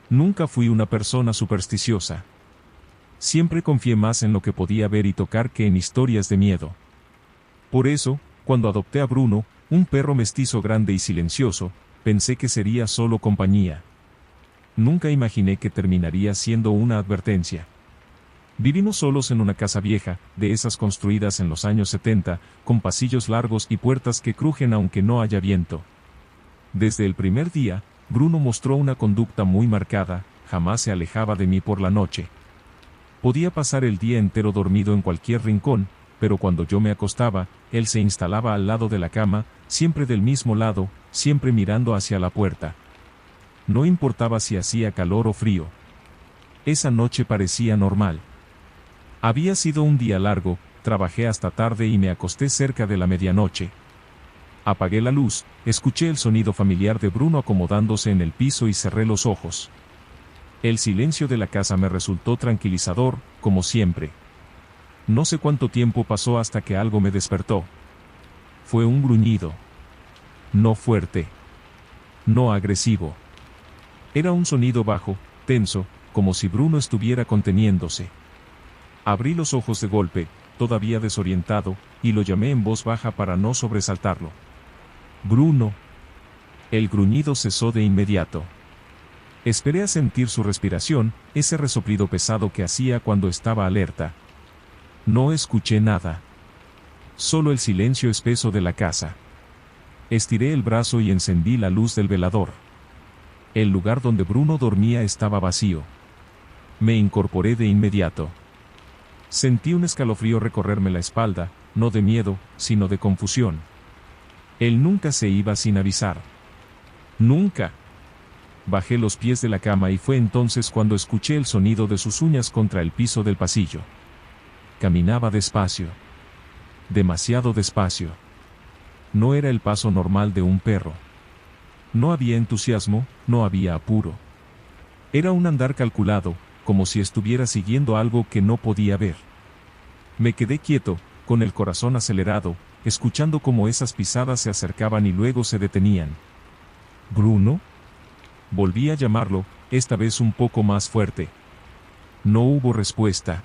Nunca fui una persona supersticiosa. Siempre confié más en lo que podía ver y tocar que en historias de miedo. Por eso, cuando adopté a Bruno, un perro mestizo grande y silencioso, pensé que sería solo compañía. Nunca imaginé que terminaría siendo una advertencia. Vivimos solos en una casa vieja, de esas construidas en los años 70, con pasillos largos y puertas que crujen aunque no haya viento. Desde el primer día, Bruno mostró una conducta muy marcada, jamás se alejaba de mí por la noche. Podía pasar el día entero dormido en cualquier rincón, pero cuando yo me acostaba, él se instalaba al lado de la cama, siempre del mismo lado, siempre mirando hacia la puerta. No importaba si hacía calor o frío. Esa noche parecía normal. Había sido un día largo, trabajé hasta tarde y me acosté cerca de la medianoche. Apagué la luz, escuché el sonido familiar de Bruno acomodándose en el piso y cerré los ojos. El silencio de la casa me resultó tranquilizador, como siempre. No sé cuánto tiempo pasó hasta que algo me despertó. Fue un gruñido. No fuerte. No agresivo. Era un sonido bajo, tenso, como si Bruno estuviera conteniéndose. Abrí los ojos de golpe, todavía desorientado, y lo llamé en voz baja para no sobresaltarlo. Bruno. El gruñido cesó de inmediato. Esperé a sentir su respiración, ese resoplido pesado que hacía cuando estaba alerta. No escuché nada. Solo el silencio espeso de la casa. Estiré el brazo y encendí la luz del velador. El lugar donde Bruno dormía estaba vacío. Me incorporé de inmediato. Sentí un escalofrío recorrerme la espalda, no de miedo, sino de confusión. Él nunca se iba sin avisar. Nunca. Bajé los pies de la cama y fue entonces cuando escuché el sonido de sus uñas contra el piso del pasillo. Caminaba despacio. Demasiado despacio. No era el paso normal de un perro. No había entusiasmo, no había apuro. Era un andar calculado, como si estuviera siguiendo algo que no podía ver. Me quedé quieto, con el corazón acelerado, escuchando cómo esas pisadas se acercaban y luego se detenían. ¿Bruno? Volví a llamarlo, esta vez un poco más fuerte. No hubo respuesta.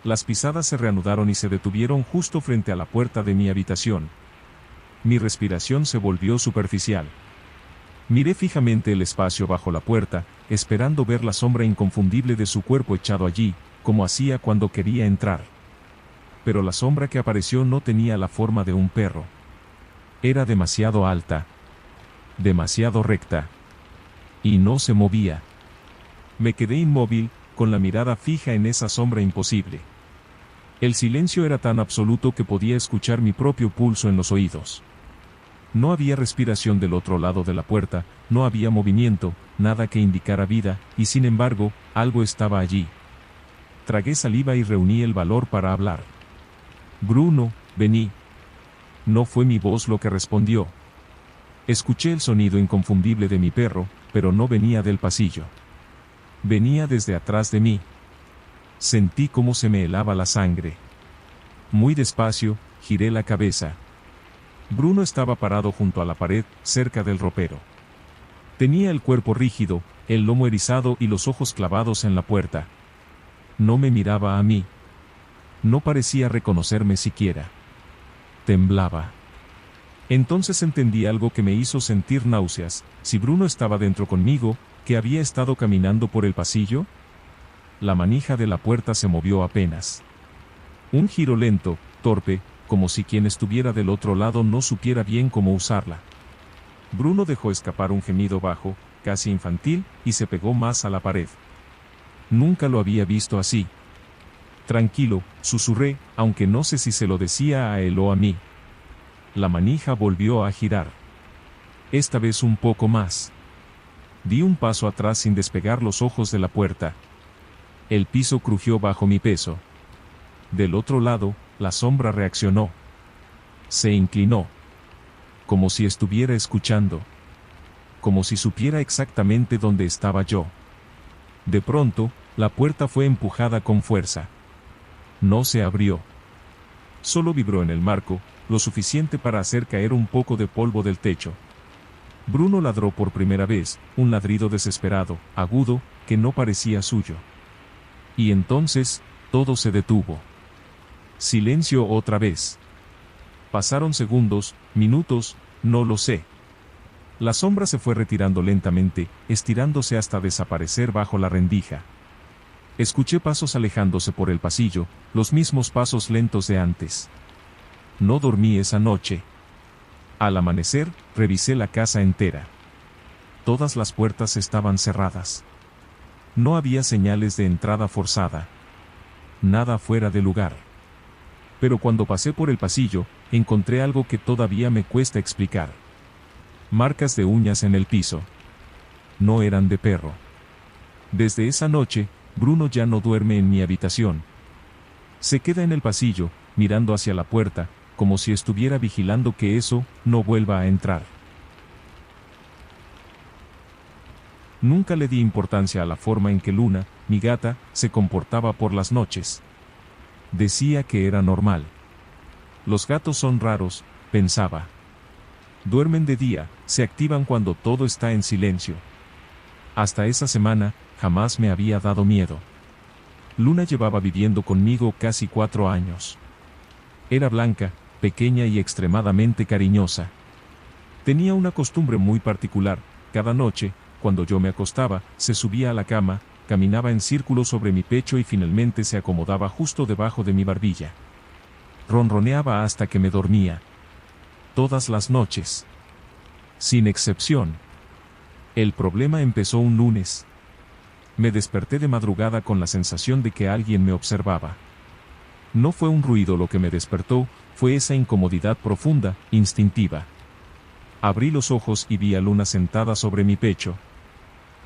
Las pisadas se reanudaron y se detuvieron justo frente a la puerta de mi habitación. Mi respiración se volvió superficial. Miré fijamente el espacio bajo la puerta, esperando ver la sombra inconfundible de su cuerpo echado allí, como hacía cuando quería entrar. Pero la sombra que apareció no tenía la forma de un perro. Era demasiado alta. Demasiado recta. Y no se movía. Me quedé inmóvil, con la mirada fija en esa sombra imposible. El silencio era tan absoluto que podía escuchar mi propio pulso en los oídos. No había respiración del otro lado de la puerta, no había movimiento, nada que indicara vida, y sin embargo, algo estaba allí. Tragué saliva y reuní el valor para hablar. Bruno, vení. No fue mi voz lo que respondió. Escuché el sonido inconfundible de mi perro, pero no venía del pasillo. Venía desde atrás de mí. Sentí cómo se me helaba la sangre. Muy despacio, giré la cabeza. Bruno estaba parado junto a la pared, cerca del ropero. Tenía el cuerpo rígido, el lomo erizado y los ojos clavados en la puerta. No me miraba a mí. No parecía reconocerme siquiera. Temblaba. Entonces entendí algo que me hizo sentir náuseas. Si Bruno estaba dentro conmigo, ¿que había estado caminando por el pasillo? La manija de la puerta se movió apenas. Un giro lento, torpe, como si quien estuviera del otro lado no supiera bien cómo usarla. Bruno dejó escapar un gemido bajo, casi infantil, y se pegó más a la pared. Nunca lo había visto así. Tranquilo, susurré, aunque no sé si se lo decía a él o a mí. La manija volvió a girar. Esta vez un poco más. Di un paso atrás sin despegar los ojos de la puerta. El piso crujió bajo mi peso. Del otro lado, la sombra reaccionó. Se inclinó. Como si estuviera escuchando. Como si supiera exactamente dónde estaba yo. De pronto, la puerta fue empujada con fuerza. No se abrió. Solo vibró en el marco, lo suficiente para hacer caer un poco de polvo del techo. Bruno ladró por primera vez, un ladrido desesperado, agudo, que no parecía suyo. Y entonces, todo se detuvo. Silencio otra vez. Pasaron segundos, minutos, no lo sé. La sombra se fue retirando lentamente, estirándose hasta desaparecer bajo la rendija. Escuché pasos alejándose por el pasillo, los mismos pasos lentos de antes. No dormí esa noche. Al amanecer, revisé la casa entera. Todas las puertas estaban cerradas. No había señales de entrada forzada. Nada fuera de lugar. Pero cuando pasé por el pasillo, encontré algo que todavía me cuesta explicar. Marcas de uñas en el piso. No eran de perro. Desde esa noche, Bruno ya no duerme en mi habitación. Se queda en el pasillo, mirando hacia la puerta, como si estuviera vigilando que eso no vuelva a entrar. Nunca le di importancia a la forma en que Luna, mi gata, se comportaba por las noches. Decía que era normal. Los gatos son raros, pensaba. Duermen de día, se activan cuando todo está en silencio. Hasta esa semana, jamás me había dado miedo. Luna llevaba viviendo conmigo casi 4 años. Era blanca, pequeña y extremadamente cariñosa. Tenía una costumbre muy particular: cada noche, cuando yo me acostaba, se subía a la cama, caminaba en círculo sobre mi pecho y finalmente se acomodaba justo debajo de mi barbilla. Ronroneaba hasta que me dormía. Todas las noches. Sin excepción. El problema empezó un lunes. Me desperté de madrugada con la sensación de que alguien me observaba. No fue un ruido lo que me despertó, fue esa incomodidad profunda, instintiva. Abrí los ojos y vi a Luna sentada sobre mi pecho.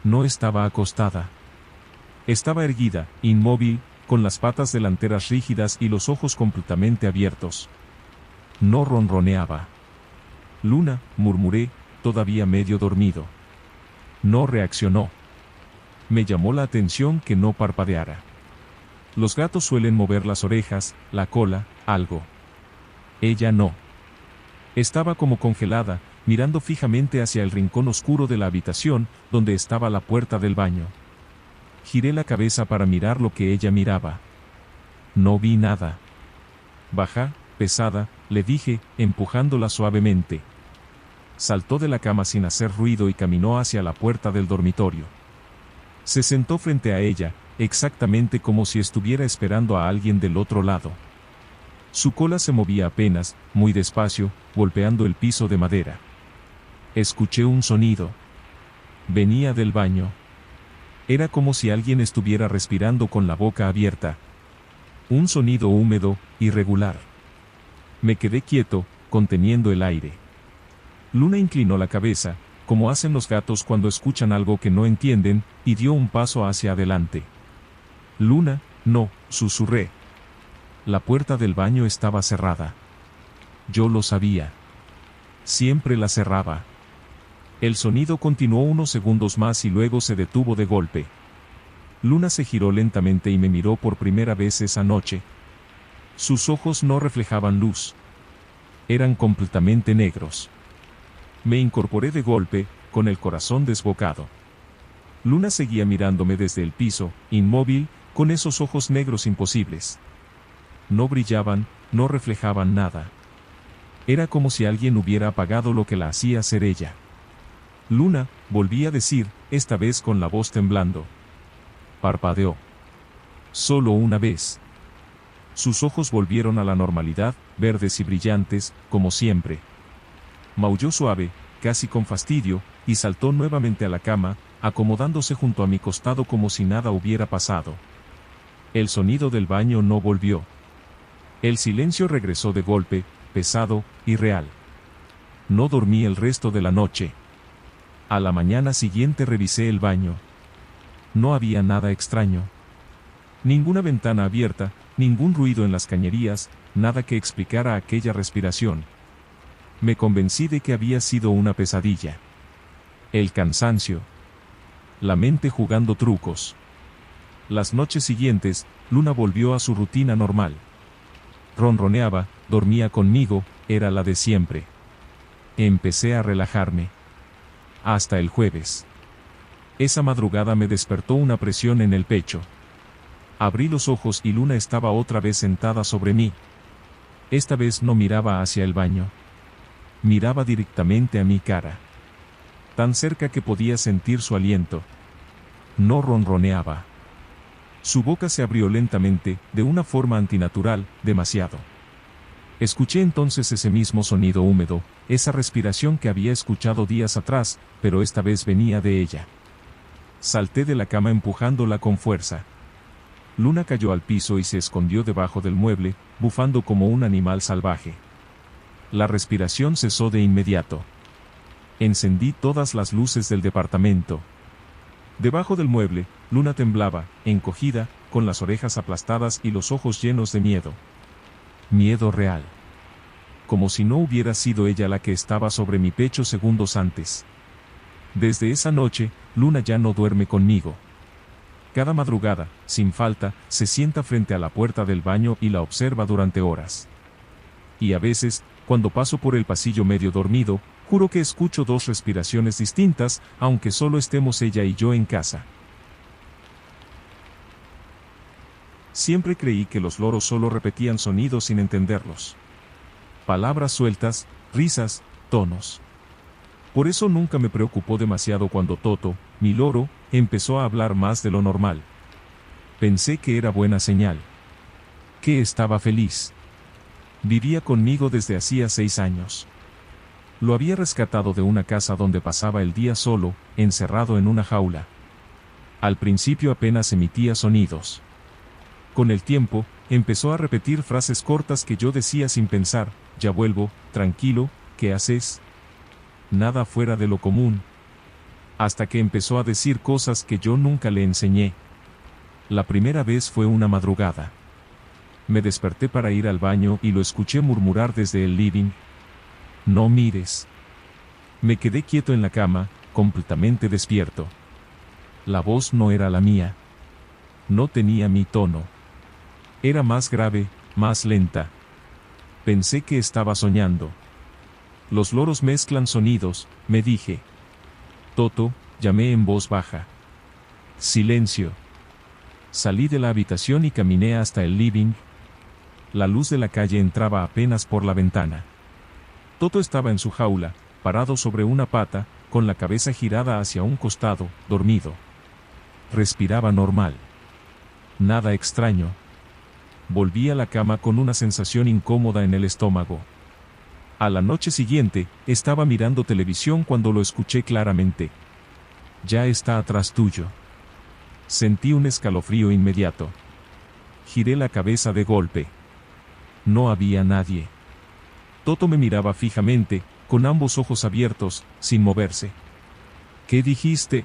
No estaba acostada. Estaba erguida, inmóvil, con las patas delanteras rígidas y los ojos completamente abiertos. No ronroneaba. Luna, murmuré, todavía medio dormido. No reaccionó. Me llamó la atención que no parpadeara. Los gatos suelen mover las orejas, la cola, algo. Ella no. Estaba como congelada, mirando fijamente hacia el rincón oscuro de la habitación, donde estaba la puerta del baño. Giré la cabeza para mirar lo que ella miraba. No vi nada. Baja, pesada, le dije, empujándola suavemente. Saltó de la cama sin hacer ruido y caminó hacia la puerta del dormitorio. Se sentó frente a ella, exactamente como si estuviera esperando a alguien del otro lado. Su cola se movía apenas, muy despacio, golpeando el piso de madera. Escuché un sonido. Venía del baño. Era como si alguien estuviera respirando con la boca abierta. Un sonido húmedo, irregular. Me quedé quieto, conteniendo el aire. Luna inclinó la cabeza, como hacen los gatos cuando escuchan algo que no entienden, y dio un paso hacia adelante. Luna, no, susurré. La puerta del baño estaba cerrada. Yo lo sabía. Siempre la cerraba. El sonido continuó unos segundos más y luego se detuvo de golpe. Luna se giró lentamente y me miró por primera vez esa noche. Sus ojos no reflejaban luz. Eran completamente negros. Me incorporé de golpe, con el corazón desbocado. Luna seguía mirándome desde el piso, inmóvil, con esos ojos negros imposibles. No brillaban, no reflejaban nada. Era como si alguien hubiera apagado lo que la hacía ser ella. Luna, volví a decir, esta vez con la voz temblando. Parpadeó. Solo una vez. Sus ojos volvieron a la normalidad, verdes y brillantes, como siempre. Maulló suave, casi con fastidio, y saltó nuevamente a la cama, acomodándose junto a mi costado como si nada hubiera pasado. El sonido del baño no volvió. El silencio regresó de golpe, pesado, irreal. No dormí el resto de la noche. A la mañana siguiente revisé el baño. No había nada extraño. Ninguna ventana abierta, ningún ruido en las cañerías, nada que explicara aquella respiración. Me convencí de que había sido una pesadilla. El cansancio. La mente jugando trucos. Las noches siguientes, Luna volvió a su rutina normal. Ronroneaba, dormía conmigo, era la de siempre. Empecé a relajarme. hasta el jueves. Esa madrugada me despertó una presión en el pecho. Abrí los ojos y Luna estaba otra vez sentada sobre mí. Esta vez no miraba hacia el baño. Miraba directamente a mi cara. Tan cerca que podía sentir su aliento. No ronroneaba. Su boca se abrió lentamente, de una forma antinatural, demasiado. Escuché entonces ese mismo sonido húmedo, esa respiración que había escuchado días atrás, pero esta vez venía de ella. Salté de la cama empujándola con fuerza. Luna cayó al piso y se escondió debajo del mueble, bufando como un animal salvaje. La respiración cesó de inmediato. Encendí todas las luces del departamento. Debajo del mueble, Luna temblaba, encogida, con las orejas aplastadas y los ojos llenos de miedo. Miedo real. Como si no hubiera sido ella la que estaba sobre mi pecho segundos antes. Desde esa noche, Luna ya no duerme conmigo. Cada madrugada, sin falta, se sienta frente a la puerta del baño y la observa durante horas. Y a veces, cuando paso por el pasillo medio dormido, juro que escucho dos respiraciones distintas, aunque solo estemos ella y yo en casa. Siempre creí que los loros solo repetían sonidos sin entenderlos. Palabras sueltas, risas, tonos. Por eso nunca me preocupó demasiado cuando Toto, mi loro, empezó a hablar más de lo normal. Pensé que era buena señal. Que estaba feliz. Vivía conmigo desde hacía 6 años. Lo había rescatado de una casa donde pasaba el día solo, encerrado en una jaula. Al principio apenas emitía sonidos. Con el tiempo, empezó a repetir frases cortas que yo decía sin pensar: ya vuelvo, tranquilo, ¿qué haces? Nada fuera de lo común. Hasta que empezó a decir cosas que yo nunca le enseñé. La primera vez fue una madrugada. Me desperté para ir al baño y lo escuché murmurar desde el living: no mires. Me quedé quieto en la cama, completamente despierto. La voz no era la mía. No tenía mi tono. Era más grave, más lenta. Pensé que estaba soñando. Los loros mezclan sonidos, me dije. Toto, llamé en voz baja. Silencio. Salí de la habitación y caminé hasta el living. La luz de la calle entraba apenas por la ventana. Toto estaba en su jaula, parado sobre una pata, con la cabeza girada hacia un costado, dormido. Respiraba normal. Nada extraño. Volví a la cama con una sensación incómoda en el estómago. A la noche siguiente, estaba mirando televisión cuando lo escuché claramente. Ya está atrás tuyo. Sentí un escalofrío inmediato. Giré la cabeza de golpe. No había nadie. Toto me miraba fijamente, con ambos ojos abiertos, sin moverse. ¿Qué dijiste?,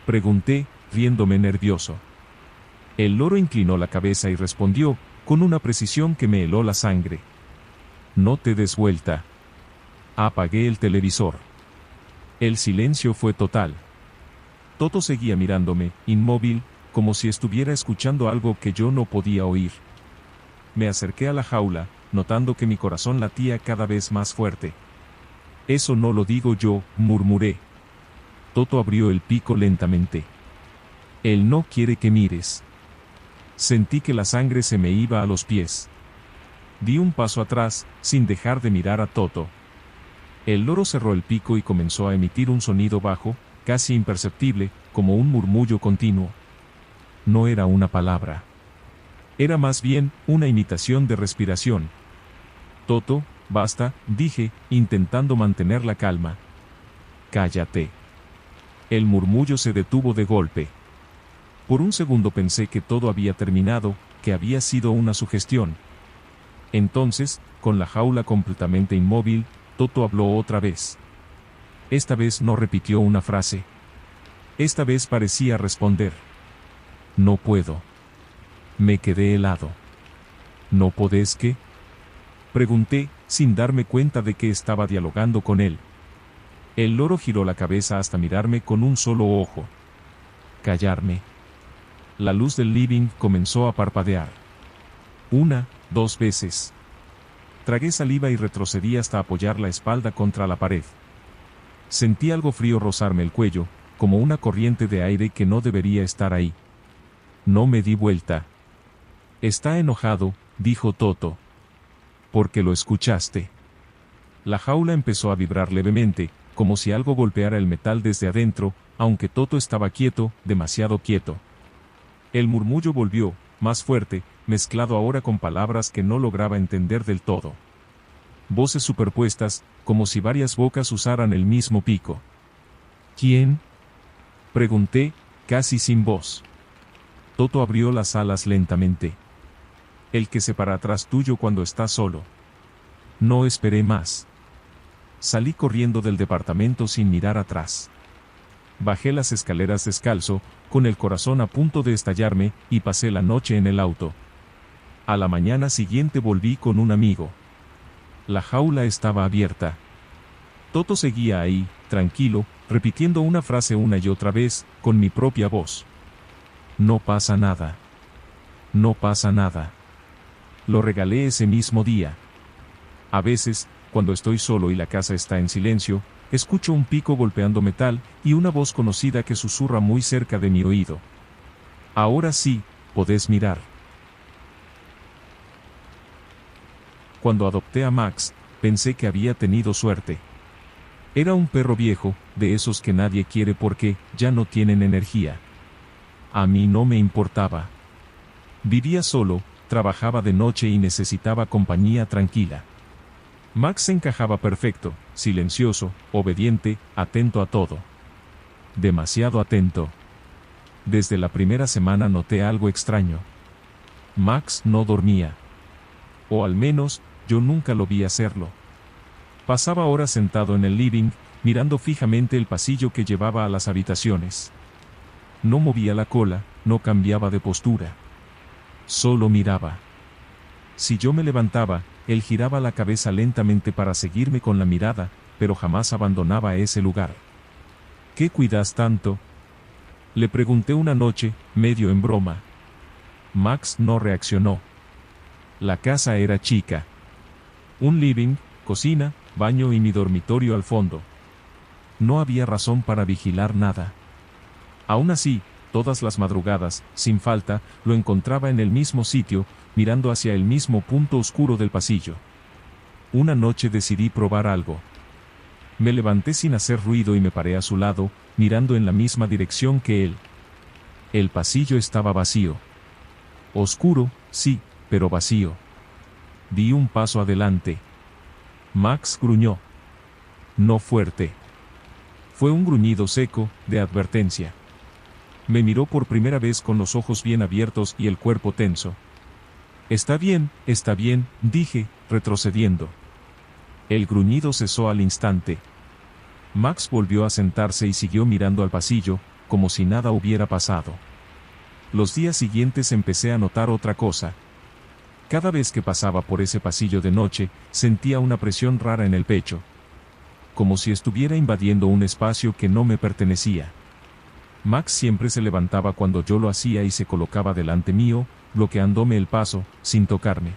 pregunté, riéndome nervioso. El loro inclinó la cabeza y respondió, con una precisión que me heló la sangre. No te des vuelta. Apagué el televisor. El silencio fue total. Toto seguía mirándome, inmóvil, como si estuviera escuchando algo que yo no podía oír. Me acerqué a la jaula, notando que mi corazón latía cada vez más fuerte. Eso no lo digo yo, murmuré. Toto abrió el pico lentamente. Él no quiere que mires. Sentí que la sangre se me iba a los pies. Di un paso atrás, sin dejar de mirar a Toto. El loro cerró el pico y comenzó a emitir un sonido bajo, casi imperceptible, como un murmullo continuo. No era una palabra. Era más bien, una imitación de respiración. Toto, basta, dije, intentando mantener la calma. Cállate. El murmullo se detuvo de golpe. Por un segundo pensé que todo había terminado, que había sido una sugestión. Entonces, con la jaula completamente inmóvil, Toto habló otra vez. Esta vez no repitió una frase. Esta vez parecía responder. No puedo. Me quedé helado. ¿No podés qué?, pregunté, sin darme cuenta de que estaba dialogando con él. El loro giró la cabeza hasta mirarme con un solo ojo. Callarme. La luz del living comenzó a parpadear. 1, 2 veces. Tragué saliva y retrocedí hasta apoyar la espalda contra la pared. Sentí algo frío rozarme el cuello, como una corriente de aire que no debería estar ahí. No me di vuelta. Está enojado, dijo Toto. ¿Por qué lo escuchaste? La jaula empezó a vibrar levemente, como si algo golpeara el metal desde adentro, aunque Toto estaba quieto, demasiado quieto. El murmullo volvió, más fuerte, mezclado ahora con palabras que no lograba entender del todo. Voces superpuestas, como si varias bocas usaran el mismo pico. ¿Quién? Pregunté, casi sin voz. Toto abrió las alas lentamente. El que se para atrás tuyo cuando estás solo. No esperé más. Salí corriendo del departamento sin mirar atrás. Bajé las escaleras descalzo, con el corazón a punto de estallarme, y pasé la noche en el auto. A la mañana siguiente volví con un amigo. La jaula estaba abierta. Toto seguía ahí, tranquilo, repitiendo una frase una y otra vez, con mi propia voz. No pasa nada. No pasa nada. Lo regalé ese mismo día. A veces, cuando estoy solo y la casa está en silencio, escucho un pico golpeando metal, y una voz conocida que susurra muy cerca de mi oído. Ahora sí, podés mirar. Cuando adopté a Max, pensé que había tenido suerte. Era un perro viejo, de esos que nadie quiere porque ya no tienen energía. A mí no me importaba. Vivía solo, trabajaba de noche y necesitaba compañía tranquila. Max encajaba perfecto, silencioso, obediente, atento a todo. Demasiado atento. Desde la primera semana noté algo extraño. Max no dormía. O al menos, yo nunca lo vi hacerlo. Pasaba horas sentado en el living, mirando fijamente el pasillo que llevaba a las habitaciones. No movía la cola, no cambiaba de postura. Solo miraba. Si yo me levantaba, él giraba la cabeza lentamente para seguirme con la mirada, pero jamás abandonaba ese lugar. ¿Qué cuidas tanto? Le pregunté una noche, medio en broma. Max no reaccionó. La casa era chica. Un living, cocina, baño y mi dormitorio al fondo. No había razón para vigilar nada. Aún así, todas las madrugadas, sin falta, lo encontraba en el mismo sitio, mirando hacia el mismo punto oscuro del pasillo. Una noche decidí probar algo. Me levanté sin hacer ruido y me paré a su lado, mirando en la misma dirección que él. El pasillo estaba vacío. Oscuro, sí, pero vacío. Di un paso adelante. Max gruñó. No fuerte. Fue un gruñido seco, de advertencia. Me miró por primera vez con los ojos bien abiertos y el cuerpo tenso. Está bien, dije, retrocediendo. El gruñido cesó al instante. Max volvió a sentarse y siguió mirando al pasillo, como si nada hubiera pasado. Los días siguientes empecé a notar otra cosa. Cada vez que pasaba por ese pasillo de noche, sentía una presión rara en el pecho. Como si estuviera invadiendo un espacio que no me pertenecía. Max siempre se levantaba cuando yo lo hacía y se colocaba delante mío, bloqueándome el paso, sin tocarme.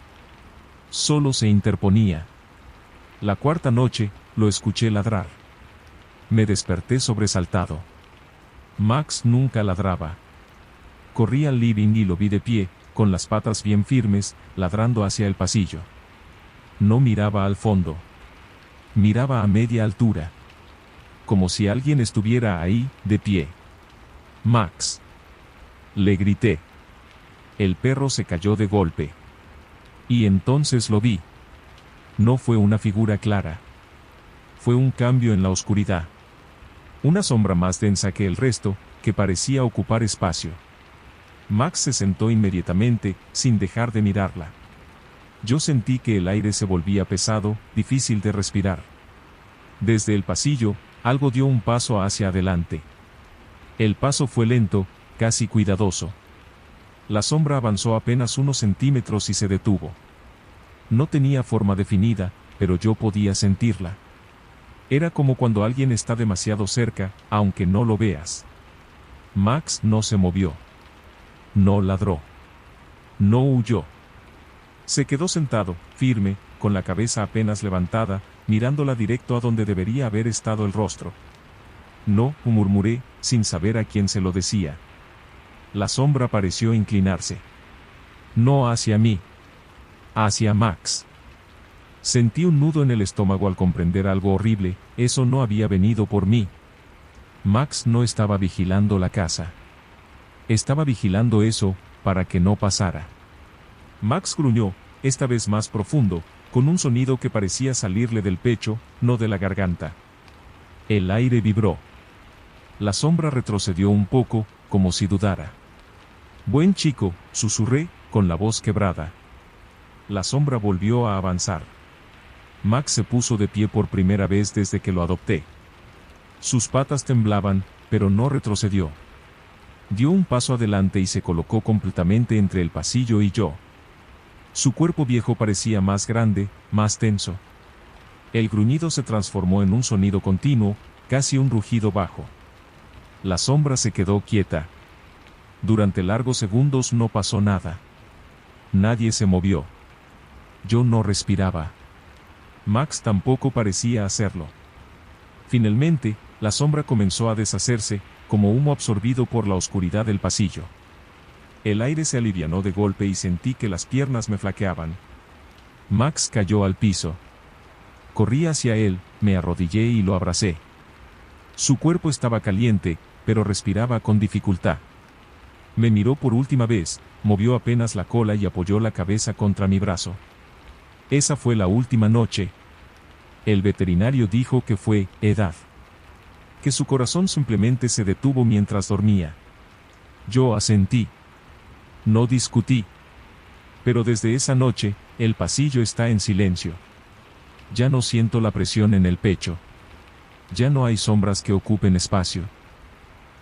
Solo se interponía. La cuarta noche, lo escuché ladrar. Me desperté sobresaltado. Max nunca ladraba. Corrí al living y lo vi de pie, con las patas bien firmes, ladrando hacia el pasillo. No miraba al fondo. Miraba a media altura. Como si alguien estuviera ahí, de pie. Max. Le grité. El perro se cayó de golpe. Y entonces lo vi. No fue una figura clara. Fue un cambio en la oscuridad. Una sombra más densa que el resto, que parecía ocupar espacio. Max se sentó inmediatamente, sin dejar de mirarla. Yo sentí que el aire se volvía pesado, difícil de respirar. Desde el pasillo, algo dio un paso hacia adelante. El paso fue lento, casi cuidadoso. La sombra avanzó apenas unos centímetros y se detuvo. No tenía forma definida, pero yo podía sentirla. Era como cuando alguien está demasiado cerca, aunque no lo veas. Max no se movió. No ladró. No huyó. Se quedó sentado, firme, con la cabeza apenas levantada, mirándola directo a donde debería haber estado el rostro. No, murmuré, sin saber a quién se lo decía. La sombra pareció inclinarse. No hacia mí. Hacia Max. Sentí un nudo en el estómago al comprender algo horrible, eso no había venido por mí. Max no estaba vigilando la casa. Estaba vigilando eso, para que no pasara. Max gruñó, esta vez más profundo, con un sonido que parecía salirle del pecho, no de la garganta. El aire vibró. La sombra retrocedió un poco, como si dudara. Buen chico, susurré, con la voz quebrada. La sombra volvió a avanzar. Max se puso de pie por primera vez desde que lo adopté. Sus patas temblaban, pero no retrocedió. Dio un paso adelante y se colocó completamente entre el pasillo y yo. Su cuerpo viejo parecía más grande, más tenso. El gruñido se transformó en un sonido continuo, casi un rugido bajo. La sombra se quedó quieta. Durante largos segundos no pasó nada. Nadie se movió. Yo no respiraba. Max tampoco parecía hacerlo. Finalmente, la sombra comenzó a deshacerse, como humo absorbido por la oscuridad del pasillo. El aire se alivianó de golpe y sentí que las piernas me flaqueaban. Max cayó al piso. Corrí hacia él, me arrodillé y lo abracé. Su cuerpo estaba caliente, pero respiraba con dificultad. Me miró por última vez, movió apenas la cola y apoyó la cabeza contra mi brazo. Esa fue la última noche. El veterinario dijo que fue edad. Que su corazón simplemente se detuvo mientras dormía. Yo asentí. No discutí. Pero desde esa noche, el pasillo está en silencio. Ya no siento la presión en el pecho. Ya no hay sombras que ocupen espacio.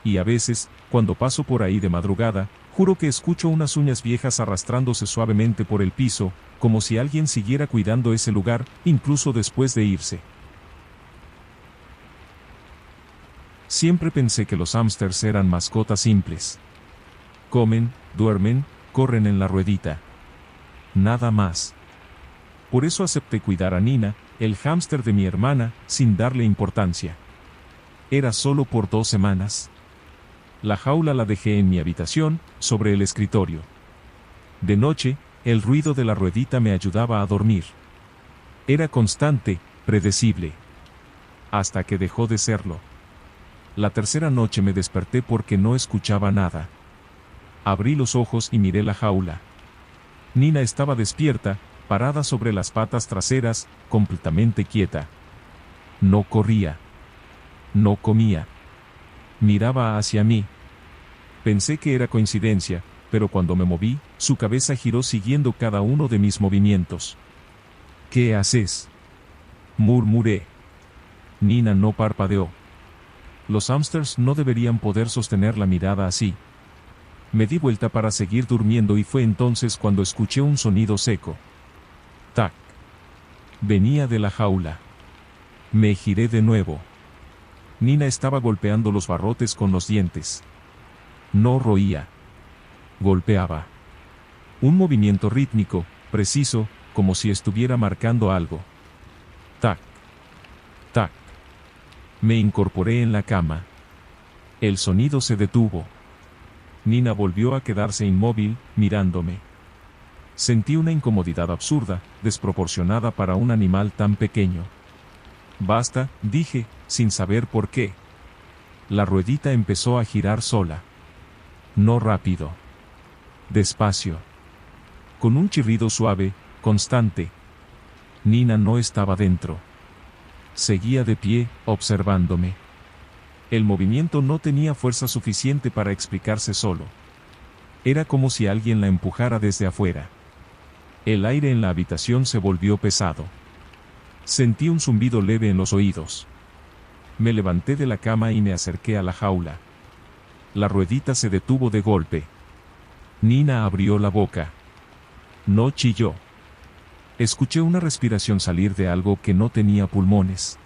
Y a veces, cuando paso por ahí de madrugada, juro que escucho unas uñas viejas arrastrándose suavemente por el piso, como si alguien siguiera cuidando ese lugar, incluso después de irse. Siempre pensé que los hámsters eran mascotas simples. Comen, duermen, corren en la ruedita. Nada más. Por eso acepté cuidar a Nina, el hámster de mi hermana, sin darle importancia. Era solo por 2 semanas. La jaula la dejé en mi habitación, sobre el escritorio. De noche, el ruido de la ruedita me ayudaba a dormir. Era constante, predecible. Hasta que dejó de serlo. La tercera noche me desperté porque no escuchaba nada. Abrí los ojos y miré la jaula. Nina estaba despierta, parada sobre las patas traseras, completamente quieta. No corría. No comía. Miraba hacia mí. Pensé que era coincidencia, pero cuando me moví, su cabeza giró siguiendo cada uno de mis movimientos. ¿Qué haces?, murmuré. Nina no parpadeó. Los hámsters no deberían poder sostener la mirada así. Me di vuelta para seguir durmiendo y fue entonces cuando escuché un sonido seco. Tac. Venía de la jaula. Me giré de nuevo. Nina estaba golpeando los barrotes con los dientes. No roía. Golpeaba. Un movimiento rítmico, preciso, como si estuviera marcando algo. Tac. Tac. Me incorporé en la cama. El sonido se detuvo. Nina volvió a quedarse inmóvil, mirándome. Sentí una incomodidad absurda, desproporcionada para un animal tan pequeño. Basta, dije, sin saber por qué. La ruedita empezó a girar sola. No rápido. Despacio. Con un chirrido suave, constante. Nina no estaba dentro. Seguía de pie, observándome. El movimiento no tenía fuerza suficiente para explicarse solo. Era como si alguien la empujara desde afuera. El aire en la habitación se volvió pesado. Sentí un zumbido leve en los oídos. Me levanté de la cama y me acerqué a la jaula. La ruedita se detuvo de golpe. Nina abrió la boca. No chilló. Escuché una respiración salir de algo que no tenía pulmones.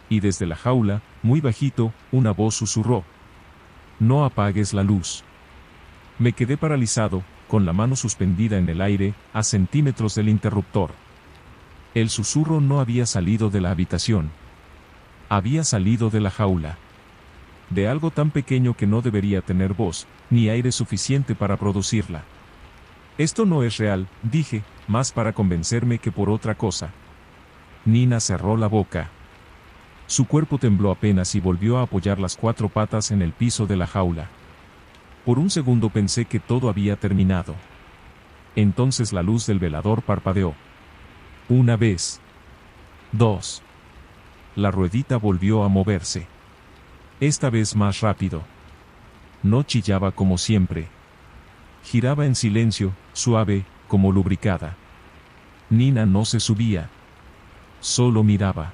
Y desde la jaula, muy bajito, una voz susurró. No apagues la luz. Me quedé paralizado, con la mano suspendida en el aire, a centímetros del interruptor. El susurro no había salido de la habitación. Había salido de la jaula. De algo tan pequeño que no debería tener voz, ni aire suficiente para producirla. Esto no es real, dije, más para convencerme que por otra cosa. Nina cerró la boca. Su cuerpo tembló apenas y volvió a apoyar las 4 patas en el piso de la jaula. Por un segundo pensé que todo había terminado. Entonces la luz del velador parpadeó. Una vez. 2. La ruedita volvió a moverse. Esta vez más rápido. No chillaba como siempre. Giraba en silencio, suave, como lubricada. Nina no se subía. Solo miraba.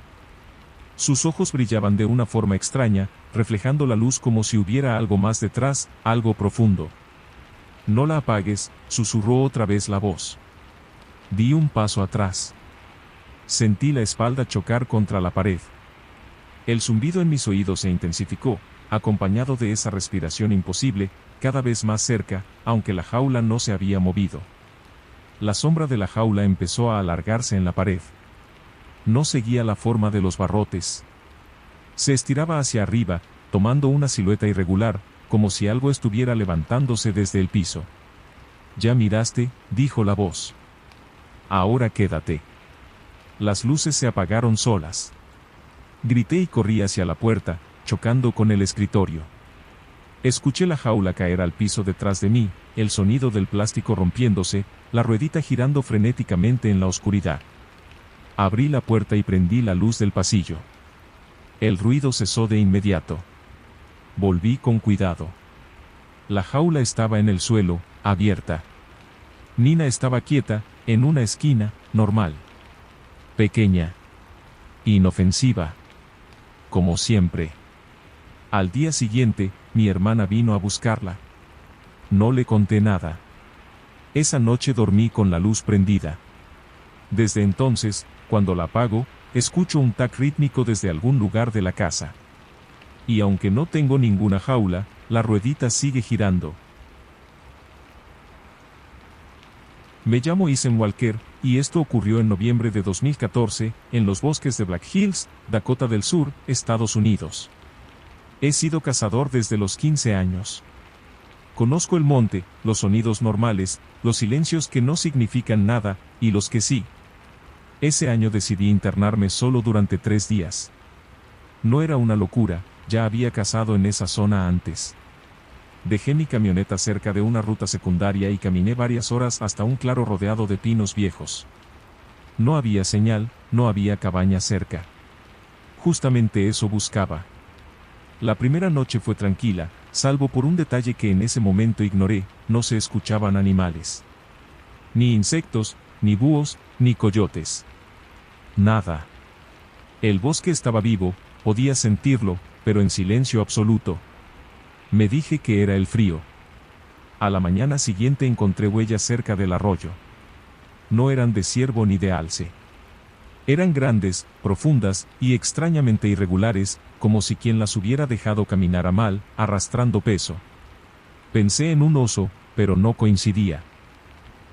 Sus ojos brillaban de una forma extraña, reflejando la luz como si hubiera algo más detrás, algo profundo. No la apagues, susurró otra vez la voz. Di un paso atrás. Sentí la espalda chocar contra la pared. El zumbido en mis oídos se intensificó, acompañado de esa respiración imposible, cada vez más cerca, aunque la jaula no se había movido. La sombra de la jaula empezó a alargarse en la pared. No seguía la forma de los barrotes. Se estiraba hacia arriba, tomando una silueta irregular, como si algo estuviera levantándose desde el piso. «Ya miraste», dijo la voz. «Ahora quédate». Las luces se apagaron solas. Grité y corrí hacia la puerta, chocando con el escritorio. Escuché la jaula caer al piso detrás de mí, el sonido del plástico rompiéndose, la ruedita girando frenéticamente en la oscuridad. Abrí la puerta y prendí la luz del pasillo. El ruido cesó de inmediato. Volví con cuidado. La jaula estaba en el suelo, abierta. Nina estaba quieta, en una esquina, normal. Pequeña. Inofensiva. Como siempre. Al día siguiente, mi hermana vino a buscarla. No le conté nada. Esa noche dormí con la luz prendida. Desde entonces, cuando la apago, escucho un tac rítmico desde algún lugar de la casa. Y aunque no tengo ninguna jaula, la ruedita sigue girando. Me llamo Ethan Walker, y esto ocurrió en noviembre de 2014, en los bosques de Black Hills, Dakota del Sur, Estados Unidos. He sido cazador desde los 15 años. Conozco el monte, los sonidos normales, los silencios que no significan nada, y los que sí. Ese año decidí internarme solo durante 3 días. No era una locura, ya había cazado en esa zona antes. Dejé mi camioneta cerca de una ruta secundaria y caminé varias horas hasta un claro rodeado de pinos viejos. No había señal, no había cabaña cerca. Justamente eso buscaba. La primera noche fue tranquila, salvo por un detalle que en ese momento ignoré: no se escuchaban animales. Ni insectos, ni búhos, ni coyotes. Nada. El bosque estaba vivo, podía sentirlo, pero en silencio absoluto. Me dije que era el frío. A la mañana siguiente encontré huellas cerca del arroyo. No eran de ciervo ni de alce. Eran grandes, profundas, y extrañamente irregulares, como si quien las hubiera dejado caminar a mal, arrastrando peso. Pensé en un oso, pero no coincidía.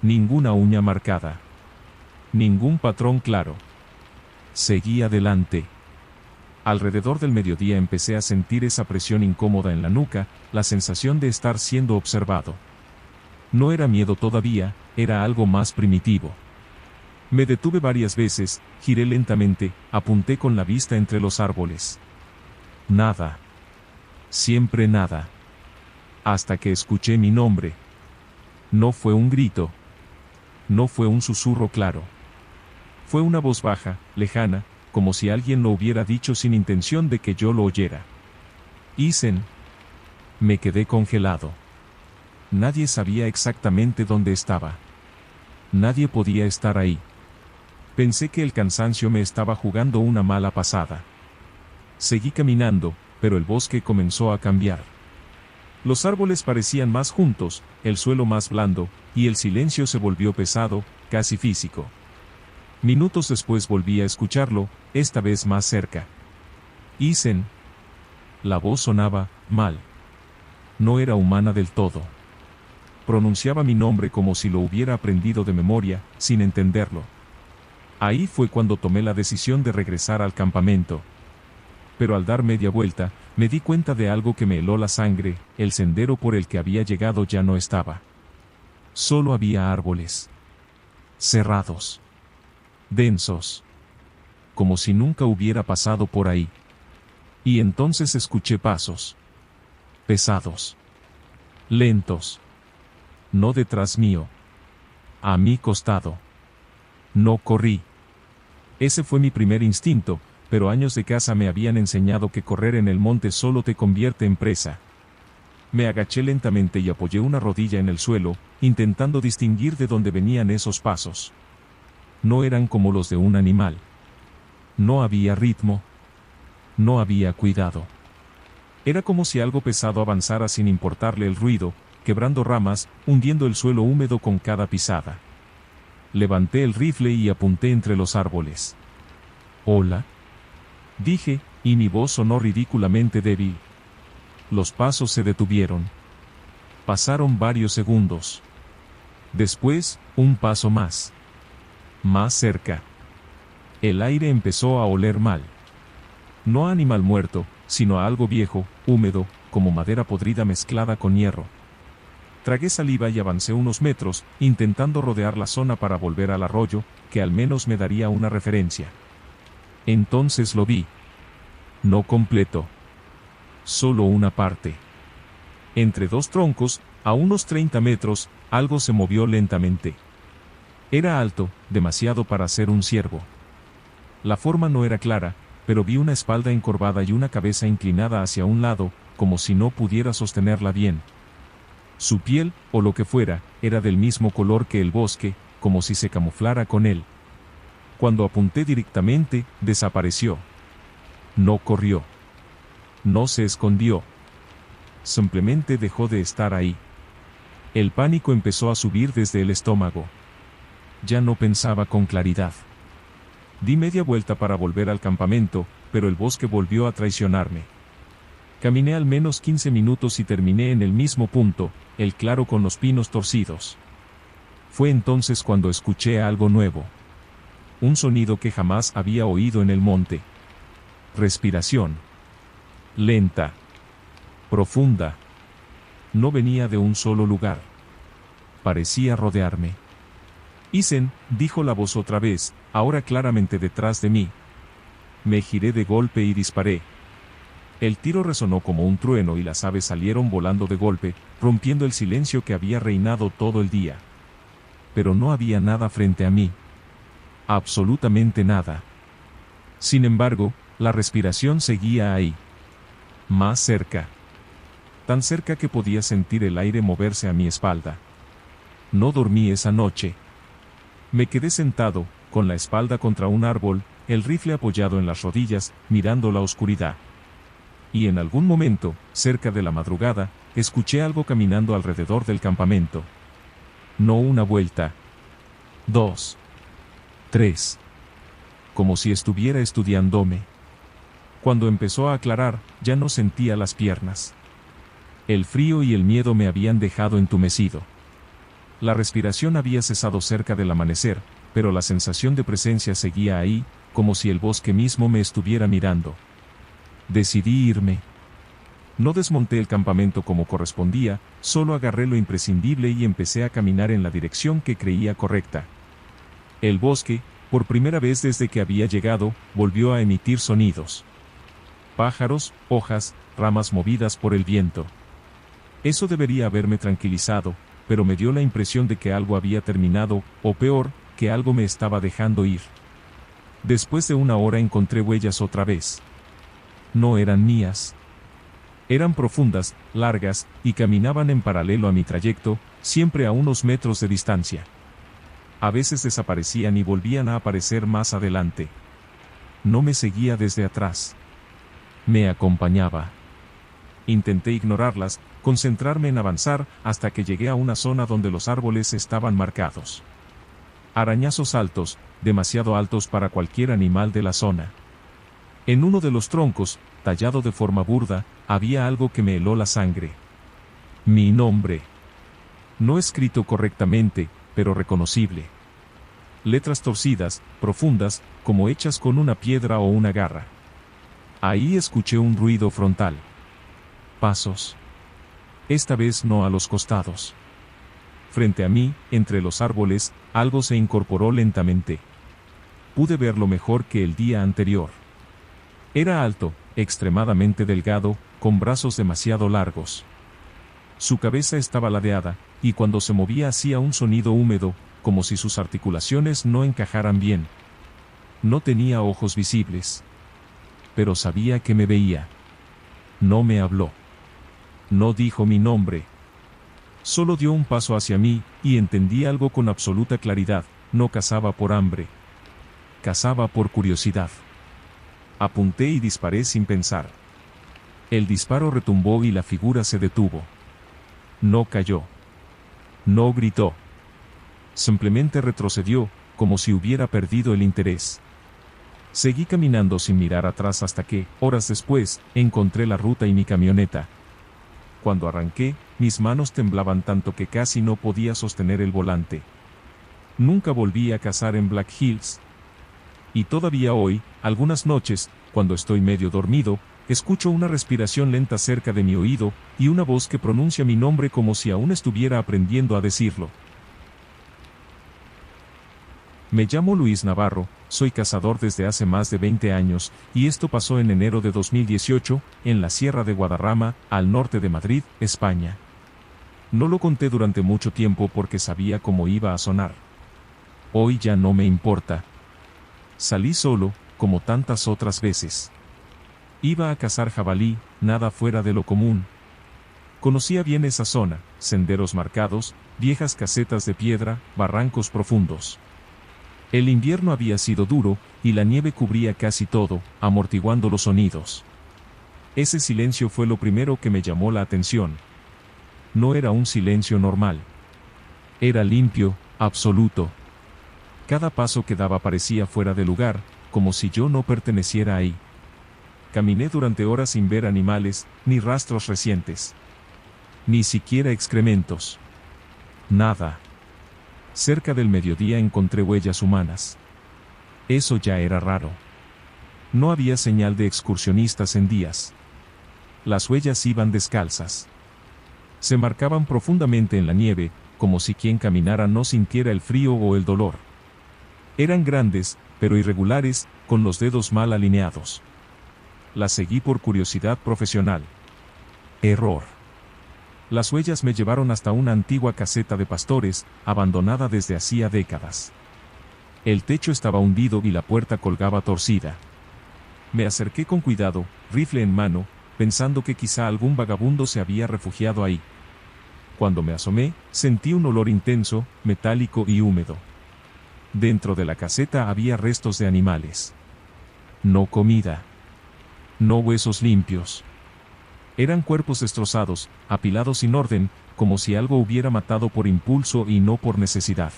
Ninguna uña marcada. Ningún patrón claro. Seguí adelante. Alrededor del mediodía empecé a sentir esa presión incómoda en la nuca, la sensación de estar siendo observado. No era miedo todavía, era algo más primitivo. Me detuve varias veces, giré lentamente, apunté con la vista entre los árboles. Nada. Siempre nada. Hasta que escuché mi nombre. No fue un grito. No fue un susurro claro. Fue una voz baja, lejana, como si alguien lo hubiera dicho sin intención de que yo lo oyera. Ethan. Me quedé congelado. Nadie sabía exactamente dónde estaba. Nadie podía estar ahí. Pensé que el cansancio me estaba jugando una mala pasada. Seguí caminando, pero el bosque comenzó a cambiar. Los árboles parecían más juntos, el suelo más blando, y el silencio se volvió pesado, casi físico. Minutos después volví a escucharlo, esta vez más cerca. Ethan. La voz sonaba mal. No era humana del todo. Pronunciaba mi nombre como si lo hubiera aprendido de memoria, sin entenderlo. Ahí fue cuando tomé la decisión de regresar al campamento. Pero al dar media vuelta, me di cuenta de algo que me heló la sangre: el sendero por el que había llegado ya no estaba. Solo había árboles. Cerrados. Densos. Como si nunca hubiera pasado por ahí. Y entonces escuché pasos. Pesados. Lentos. No detrás mío. A mi costado. No corrí. Ese fue mi primer instinto, pero años de caza me habían enseñado que correr en el monte solo te convierte en presa. Me agaché lentamente y apoyé una rodilla en el suelo, intentando distinguir de dónde venían esos pasos. No eran como los de un animal. No había ritmo. No había cuidado. Era como si algo pesado avanzara sin importarle el ruido, quebrando ramas, hundiendo el suelo húmedo con cada pisada. Levanté el rifle y apunté entre los árboles. «Hola», dije, y mi voz sonó ridículamente débil. Los pasos se detuvieron. Pasaron varios segundos. Después, un paso más. Más cerca. El aire empezó a oler mal. No a animal muerto, sino a algo viejo, húmedo, como madera podrida mezclada con hierro. Tragué saliva y avancé unos metros, intentando rodear la zona para volver al arroyo, que al menos me daría una referencia. Entonces lo vi. No completo. Solo una parte. Entre dos troncos, a unos 30 metros, algo se movió lentamente. Era alto, demasiado para ser un ciervo. La forma no era clara, pero vi una espalda encorvada y una cabeza inclinada hacia un lado, como si no pudiera sostenerla bien. Su piel, o lo que fuera, era del mismo color que el bosque, como si se camuflara con él. Cuando apunté directamente, desapareció. No corrió. No se escondió. Simplemente dejó de estar ahí. El pánico empezó a subir desde el estómago. Ya no pensaba con claridad. Di media vuelta para volver al campamento, pero el bosque volvió a traicionarme. Caminé al menos 15 minutos y terminé en el mismo punto, el claro con los pinos torcidos. Fue entonces cuando escuché algo nuevo. Un sonido que jamás había oído en el monte. Respiración. Lenta. Profunda. No venía de un solo lugar. Parecía rodearme. «Isen», dijo la voz otra vez, ahora claramente detrás de mí. Me giré de golpe y disparé. El tiro resonó como un trueno y las aves salieron volando de golpe, rompiendo el silencio que había reinado todo el día. Pero no había nada frente a mí. Absolutamente nada. Sin embargo, la respiración seguía ahí. Más cerca. Tan cerca que podía sentir el aire moverse a mi espalda. No dormí esa noche. Me quedé sentado, con la espalda contra un árbol, el rifle apoyado en las rodillas, mirando la oscuridad. Y en algún momento, cerca de la madrugada, escuché algo caminando alrededor del campamento. No una vuelta. 2. 3. Como si estuviera estudiándome. Cuando empezó a aclarar, ya no sentía las piernas. El frío y el miedo me habían dejado entumecido. La respiración había cesado cerca del amanecer, pero la sensación de presencia seguía ahí, como si el bosque mismo me estuviera mirando. Decidí irme. No desmonté el campamento como correspondía, solo agarré lo imprescindible y empecé a caminar en la dirección que creía correcta. El bosque, por primera vez desde que había llegado, volvió a emitir sonidos. Pájaros, hojas, ramas movidas por el viento. Eso debería haberme tranquilizado, pero me dio la impresión de que algo había terminado, o peor, que algo me estaba dejando ir. Después de una hora encontré huellas otra vez. No eran mías. Eran profundas, largas, y caminaban en paralelo a mi trayecto, siempre a unos metros de distancia. A veces desaparecían y volvían a aparecer más adelante. No me seguía desde atrás. Me acompañaba. Intenté ignorarlas, concentrarme en avanzar, hasta que llegué a una zona donde los árboles estaban marcados. Arañazos altos, demasiado altos para cualquier animal de la zona. En uno de los troncos, tallado de forma burda, había algo que me heló la sangre. Mi nombre. No escrito correctamente, pero reconocible. letras torcidas, profundas, como hechas con una piedra o una garra. Ahí escuché un ruido frontal. Pasos. Esta vez no a los costados. Frente a mí, entre los árboles, algo se incorporó lentamente. Pude verlo mejor que el día anterior. Era alto, extremadamente delgado, con brazos demasiado largos. Su cabeza estaba ladeada, y cuando se movía hacía un sonido húmedo, como si sus articulaciones no encajaran bien. No tenía ojos visibles. Pero sabía que me veía. No me habló. No dijo mi nombre. Solo dio un paso hacia mí, y entendí algo con absoluta claridad: no cazaba por hambre. Cazaba por curiosidad. Apunté y disparé sin pensar. El disparo retumbó y la figura se detuvo. No cayó. No gritó. Simplemente retrocedió, como si hubiera perdido el interés. Seguí caminando sin mirar atrás hasta que, horas después, encontré la ruta y mi camioneta. Cuando arranqué, mis manos temblaban tanto que casi no podía sostener el volante. Nunca volví a cazar en Black Hills. Y todavía hoy, algunas noches, cuando estoy medio dormido, escucho una respiración lenta cerca de mi oído, y una voz que pronuncia mi nombre como si aún estuviera aprendiendo a decirlo. Me llamo Luis Navarro, soy cazador desde hace más de 20 años, y esto pasó en enero de 2018, en la Sierra de Guadarrama, al norte de Madrid, España. No lo conté durante mucho tiempo porque sabía cómo iba a sonar. Hoy ya no me importa. Salí solo, como tantas otras veces. Iba a cazar jabalí, nada fuera de lo común. Conocía bien esa zona, senderos marcados, viejas casetas de piedra, barrancos profundos. El invierno había sido duro, y la nieve cubría casi todo, amortiguando los sonidos. Ese silencio fue lo primero que me llamó la atención. No era un silencio normal. Era limpio, absoluto. Cada paso que daba parecía fuera de lugar, como si yo no perteneciera ahí. Caminé durante horas sin ver animales, ni rastros recientes. Ni siquiera excrementos. Nada. Cerca del mediodía encontré huellas humanas. Eso ya era raro. No había señal de excursionistas en días. Las huellas iban descalzas. Se marcaban profundamente en la nieve, como si quien caminara no sintiera el frío o el dolor. Eran grandes, pero irregulares, con los dedos mal alineados. Las seguí por curiosidad profesional. Error. Las huellas me llevaron hasta una antigua caseta de pastores, abandonada desde hacía décadas. El techo estaba hundido y la puerta colgaba torcida. Me acerqué con cuidado, rifle en mano, pensando que quizá algún vagabundo se había refugiado ahí. Cuando me asomé, sentí un olor intenso, metálico y húmedo. Dentro de la caseta había restos de animales. No comida. No huesos limpios. Eran cuerpos destrozados, apilados sin orden, como si algo hubiera matado por impulso y no por necesidad.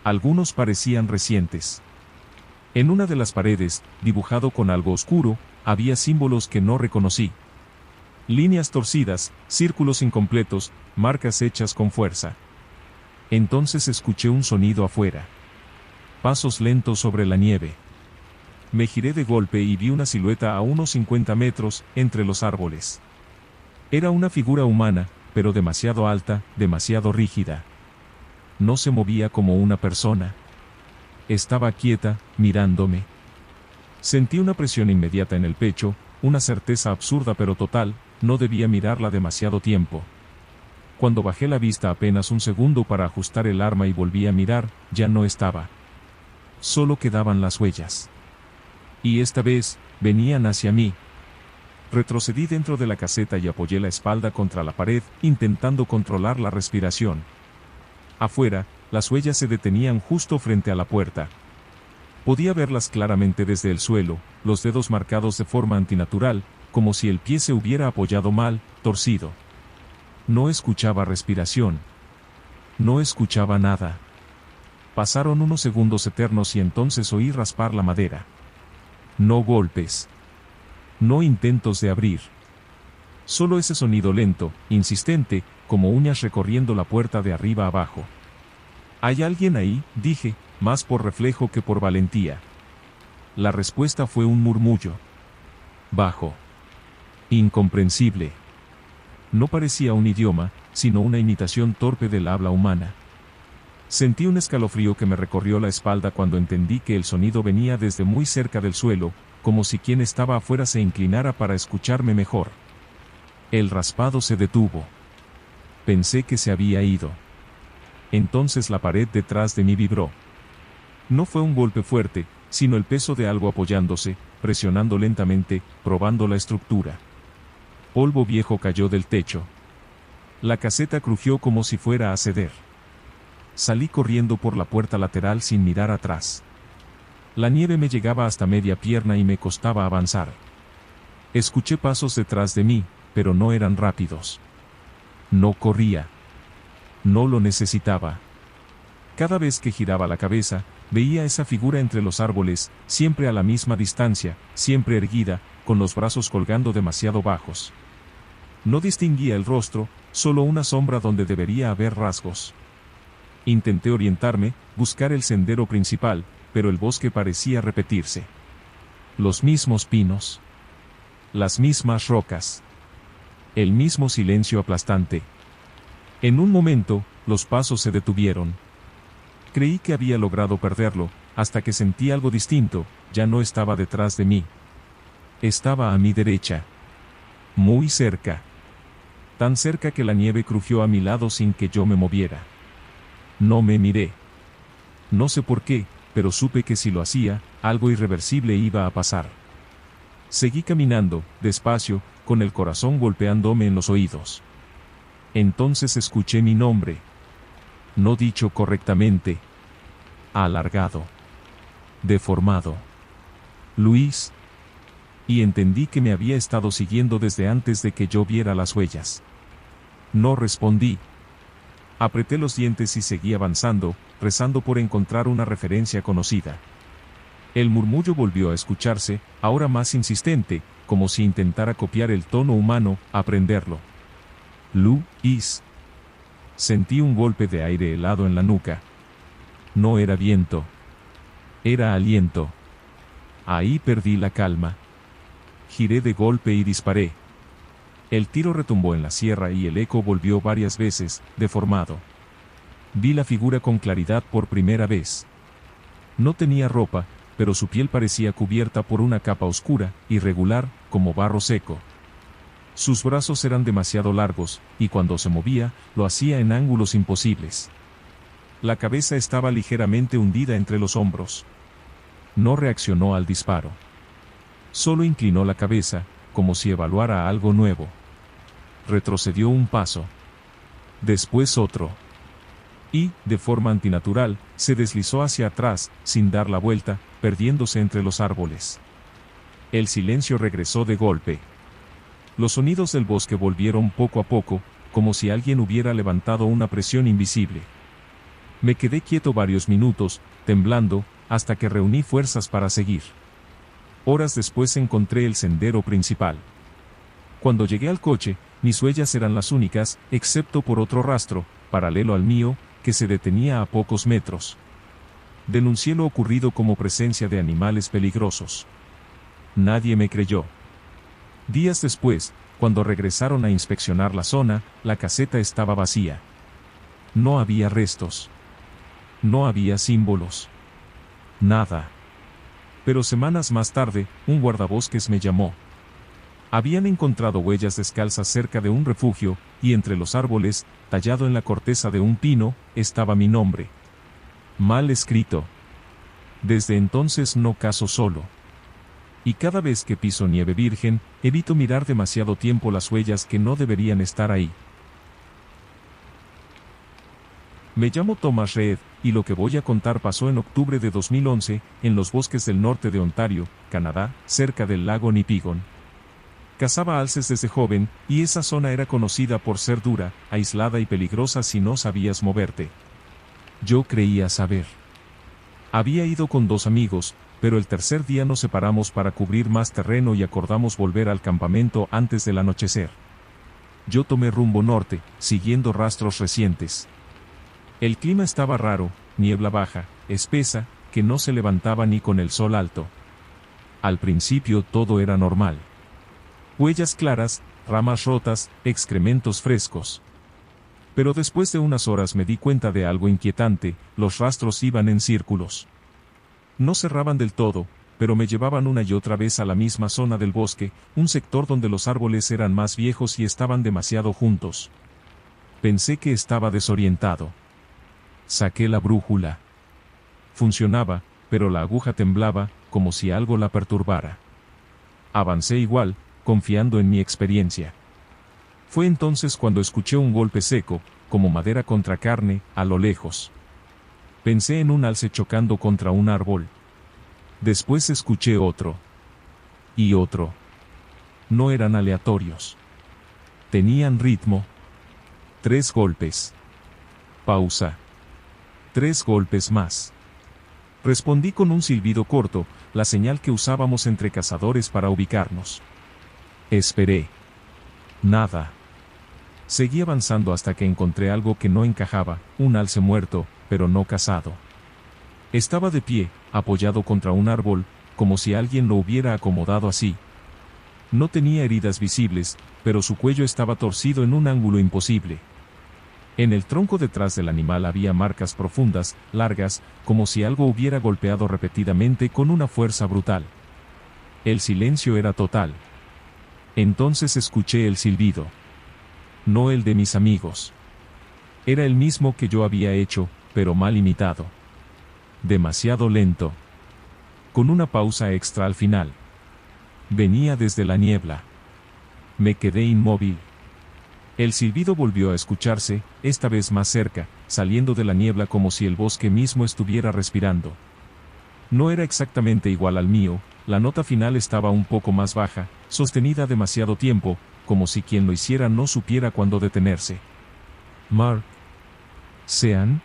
Algunos parecían recientes. En una de las paredes, dibujado con algo oscuro, había símbolos que no reconocí. Líneas torcidas, círculos incompletos, marcas hechas con fuerza. Entonces escuché un sonido afuera. Pasos lentos sobre la nieve. Me giré de golpe y vi una silueta a unos 50 metros, entre los árboles. Era una figura humana, pero demasiado alta, demasiado rígida. No se movía como una persona. Estaba quieta, mirándome. Sentí una presión inmediata en el pecho, una certeza absurda pero total: no debía mirarla demasiado tiempo. Cuando bajé la vista apenas un segundo para ajustar el arma y volví a mirar, ya no estaba. Solo quedaban las huellas. Y esta vez, venían hacia mí. Retrocedí dentro de la caseta y apoyé la espalda contra la pared, intentando controlar la respiración. Afuera, las huellas se detenían justo frente a la puerta. Podía verlas claramente desde el suelo, los dedos marcados de forma antinatural, como si el pie se hubiera apoyado mal, torcido. No escuchaba respiración. No escuchaba nada. Pasaron unos segundos eternos y entonces oí raspar la madera. No golpes. No intentos de abrir. Solo ese sonido lento, insistente, como uñas recorriendo la puerta de arriba abajo. «¿Hay alguien ahí?», dije, más por reflejo que por valentía. La respuesta fue un murmullo. Bajo. Incomprensible. No parecía un idioma, sino una imitación torpe del habla humana. Sentí un escalofrío que me recorrió la espalda cuando entendí que el sonido venía desde muy cerca del suelo, como si quien estaba afuera se inclinara para escucharme mejor. El raspado se detuvo. Pensé que se había ido. Entonces la pared detrás de mí vibró. No fue un golpe fuerte, sino el peso de algo apoyándose, presionando lentamente, probando la estructura. Polvo viejo cayó del techo. La caseta crujió como si fuera a ceder. Salí corriendo por la puerta lateral sin mirar atrás. La nieve me llegaba hasta media pierna y me costaba avanzar. Escuché pasos detrás de mí, pero no eran rápidos. No corría. No lo necesitaba. Cada vez que giraba la cabeza, veía esa figura entre los árboles, siempre a la misma distancia, siempre erguida, con los brazos colgando demasiado bajos. No distinguía el rostro, solo una sombra donde debería haber rasgos. Intenté orientarme, buscar el sendero principal, pero el bosque parecía repetirse. Los mismos pinos. Las mismas rocas. El mismo silencio aplastante. En un momento, los pasos se detuvieron. Creí que había logrado perderlo, hasta que sentí algo distinto, ya no estaba detrás de mí. Estaba a mi derecha. Muy cerca. Tan cerca que la nieve crujió a mi lado sin que yo me moviera. No me miré. No sé por qué, pero supe que si lo hacía, algo irreversible iba a pasar. Seguí caminando, despacio, con el corazón golpeándome en los oídos. Entonces escuché mi nombre. No dicho correctamente. Alargado. Deformado. Luis. Y entendí que me había estado siguiendo desde antes de que yo viera las huellas. No respondí. Apreté los dientes y seguí avanzando, rezando por encontrar una referencia conocida. El murmullo volvió a escucharse, ahora más insistente, como si intentara copiar el tono humano, aprenderlo. Luis. Sentí un golpe de aire helado en la nuca. No era viento. Era aliento. Ahí perdí la calma. Giré de golpe y disparé. El tiro retumbó en la sierra y el eco volvió varias veces, deformado. Vi la figura con claridad por primera vez. No tenía ropa, pero su piel parecía cubierta por una capa oscura, irregular, como barro seco. Sus brazos eran demasiado largos, y cuando se movía, lo hacía en ángulos imposibles. La cabeza estaba ligeramente hundida entre los hombros. No reaccionó al disparo. Solo inclinó la cabeza, como si evaluara algo nuevo. Retrocedió un paso. Después otro. Y, de forma antinatural, se deslizó hacia atrás, sin dar la vuelta, perdiéndose entre los árboles. El silencio regresó de golpe. Los sonidos del bosque volvieron poco a poco, como si alguien hubiera levantado una presión invisible. Me quedé quieto varios minutos, temblando, hasta que reuní fuerzas para seguir. Horas después encontré el sendero principal. Cuando llegué al coche, mis huellas eran las únicas, excepto por otro rastro, paralelo al mío, que se detenía a pocos metros. Denuncié lo ocurrido como presencia de animales peligrosos. Nadie me creyó. Días después, cuando regresaron a inspeccionar la zona, la caseta estaba vacía. No había restos. No había símbolos. Nada. Pero semanas más tarde, un guardabosques me llamó. Habían encontrado huellas descalzas cerca de un refugio, y entre los árboles, tallado en la corteza de un pino, estaba mi nombre. Mal escrito. Desde entonces no cazo solo. Y cada vez que piso nieve virgen, evito mirar demasiado tiempo las huellas que no deberían estar ahí. Me llamo Thomas Reed, y lo que voy a contar pasó en octubre de 2011, en los bosques del norte de Ontario, Canadá, cerca del lago Nipigon. Cazaba alces desde joven, y esa zona era conocida por ser dura, aislada y peligrosa si no sabías moverte. Yo creía saber. Había ido con 2 amigos, pero el tercer día nos separamos para cubrir más terreno y acordamos volver al campamento antes del anochecer. Yo tomé rumbo norte, siguiendo rastros recientes. El clima estaba raro, niebla baja, espesa, que no se levantaba ni con el sol alto. Al principio todo era normal. Huellas claras, ramas rotas, excrementos frescos. Pero después de unas horas me di cuenta de algo inquietante, los rastros iban en círculos. No cerraban del todo, pero me llevaban una y otra vez a la misma zona del bosque, un sector donde los árboles eran más viejos y estaban demasiado juntos. Pensé que estaba desorientado. Saqué la brújula. Funcionaba, pero la aguja temblaba, como si algo la perturbara. Avancé igual, confiando en mi experiencia. Fue entonces cuando escuché un golpe seco, como madera contra carne, a lo lejos. Pensé en un alce chocando contra un árbol. Después escuché otro. Y otro. No eran aleatorios. Tenían ritmo. 3 golpes. Pausa. 3 golpes más. Respondí con un silbido corto, la señal que usábamos entre cazadores para ubicarnos. Esperé. Nada. Seguí avanzando hasta que encontré algo que no encajaba, un alce muerto, pero no cazado. Estaba de pie, apoyado contra un árbol, como si alguien lo hubiera acomodado así. No tenía heridas visibles, pero su cuello estaba torcido en un ángulo imposible. En el tronco detrás del animal había marcas profundas, largas, como si algo hubiera golpeado repetidamente con una fuerza brutal. El silencio era total. Entonces escuché el silbido. No el de mis amigos. Era el mismo que yo había hecho, pero mal imitado. Demasiado lento. Con una pausa extra al final. Venía desde la niebla. Me quedé inmóvil. El silbido volvió a escucharse, esta vez más cerca, saliendo de la niebla como si el bosque mismo estuviera respirando. No era exactamente igual al mío, la nota final estaba un poco más baja, sostenida demasiado tiempo, como si quien lo hiciera no supiera cuándo detenerse. «Mark. ¿Sean?»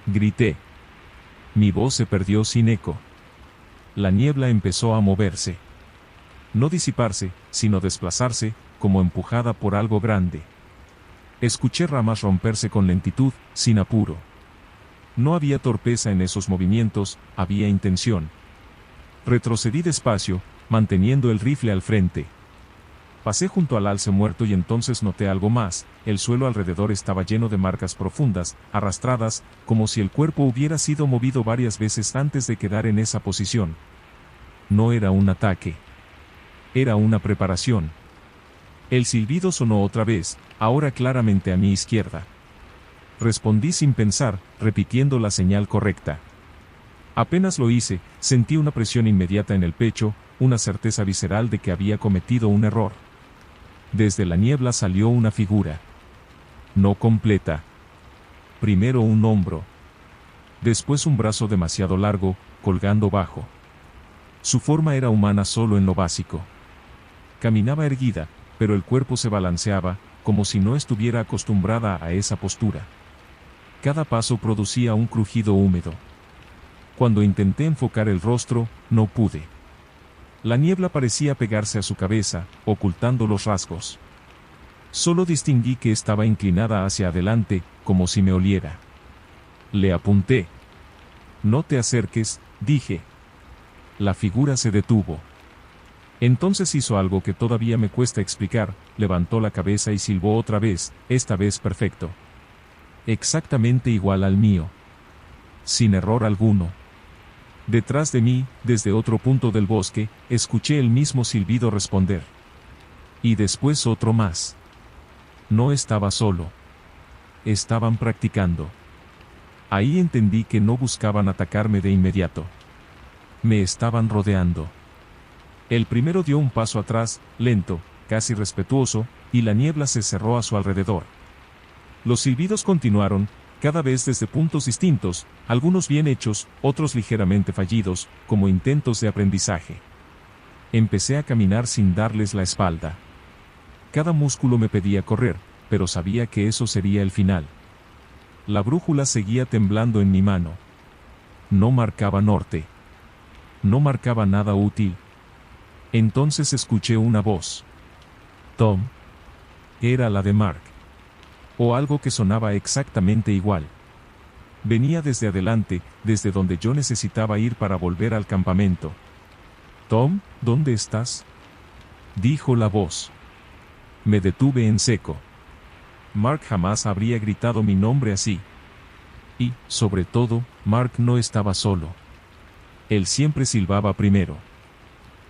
grité. Mi voz se perdió sin eco. La niebla empezó a moverse. No disiparse, sino desplazarse, como empujada por algo grande. Escuché ramas romperse con lentitud, sin apuro. No había torpeza en esos movimientos, había intención. Retrocedí despacio, manteniendo el rifle al frente. Pasé junto al alce muerto y entonces noté algo más, el suelo alrededor estaba lleno de marcas profundas, arrastradas, como si el cuerpo hubiera sido movido varias veces antes de quedar en esa posición. No era un ataque. Era una preparación. El silbido sonó otra vez, ahora claramente a mi izquierda. Respondí sin pensar, repitiendo la señal correcta. Apenas lo hice, sentí una presión inmediata en el pecho, una certeza visceral de que había cometido un error. Desde la niebla salió una figura. No completa. Primero un hombro. Después un brazo demasiado largo, colgando bajo. Su forma era humana solo en lo básico. Caminaba erguida, pero el cuerpo se balanceaba, como si no estuviera acostumbrada a esa postura. Cada paso producía un crujido húmedo. Cuando intenté enfocar el rostro, no pude. La niebla parecía pegarse a su cabeza, ocultando los rasgos. Solo distinguí que estaba inclinada hacia adelante, como si me oliera. Le apunté. «No te acerques», dije. La figura se detuvo. Entonces hizo algo que todavía me cuesta explicar, levantó la cabeza y silbó otra vez, esta vez perfecto. Exactamente igual al mío. Sin error alguno. Detrás de mí, desde otro punto del bosque, escuché el mismo silbido responder. Y después otro más. No estaba solo. Estaban practicando. Ahí entendí que no buscaban atacarme de inmediato. Me estaban rodeando. El primero dio un paso atrás, lento, casi respetuoso, y la niebla se cerró a su alrededor. Los silbidos continuaron, cada vez desde puntos distintos, algunos bien hechos, otros ligeramente fallidos, como intentos de aprendizaje. Empecé a caminar sin darles la espalda. Cada músculo me pedía correr, pero sabía que eso sería el final. La brújula seguía temblando en mi mano. No marcaba norte. No marcaba nada útil. Entonces escuché una voz. «Tom». Era la de Mark. O algo que sonaba exactamente igual. Venía desde adelante, desde donde yo necesitaba ir para volver al campamento. «Tom, ¿dónde estás?», dijo la voz. Me detuve en seco. Mark jamás habría gritado mi nombre así. Y, sobre todo, Mark no estaba solo. Él siempre silbaba primero.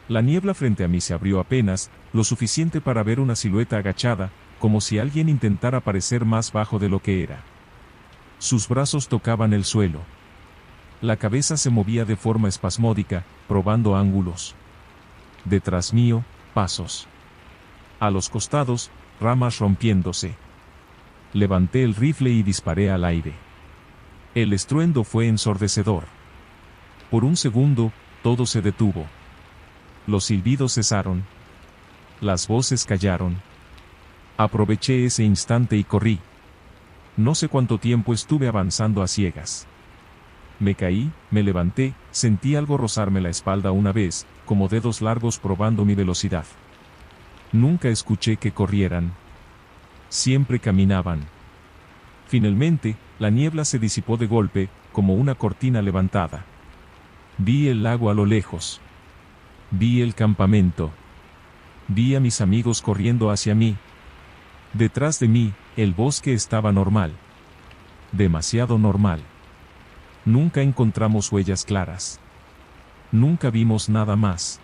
La niebla frente a mí se abrió apenas, lo suficiente para ver una silueta agachada, como si alguien intentara parecer más bajo de lo que era. Sus brazos tocaban el suelo. La cabeza se movía de forma espasmódica, probando ángulos. Detrás mío, pasos. A los costados, ramas rompiéndose. Levanté el rifle y disparé al aire. El estruendo fue ensordecedor. Por un segundo, todo se detuvo. Los silbidos cesaron. Las voces callaron. Aproveché ese instante y corrí. No sé cuánto tiempo estuve avanzando a ciegas. Me caí, me levanté, sentí algo rozarme la espalda una vez, como dedos largos probando mi velocidad. Nunca escuché que corrieran. Siempre caminaban. Finalmente, la niebla se disipó de golpe, como una cortina levantada. Vi el lago a lo lejos. Vi el campamento. Vi a mis amigos corriendo hacia mí. Detrás de mí, el bosque estaba normal. Demasiado normal. Nunca encontramos huellas claras. Nunca vimos nada más.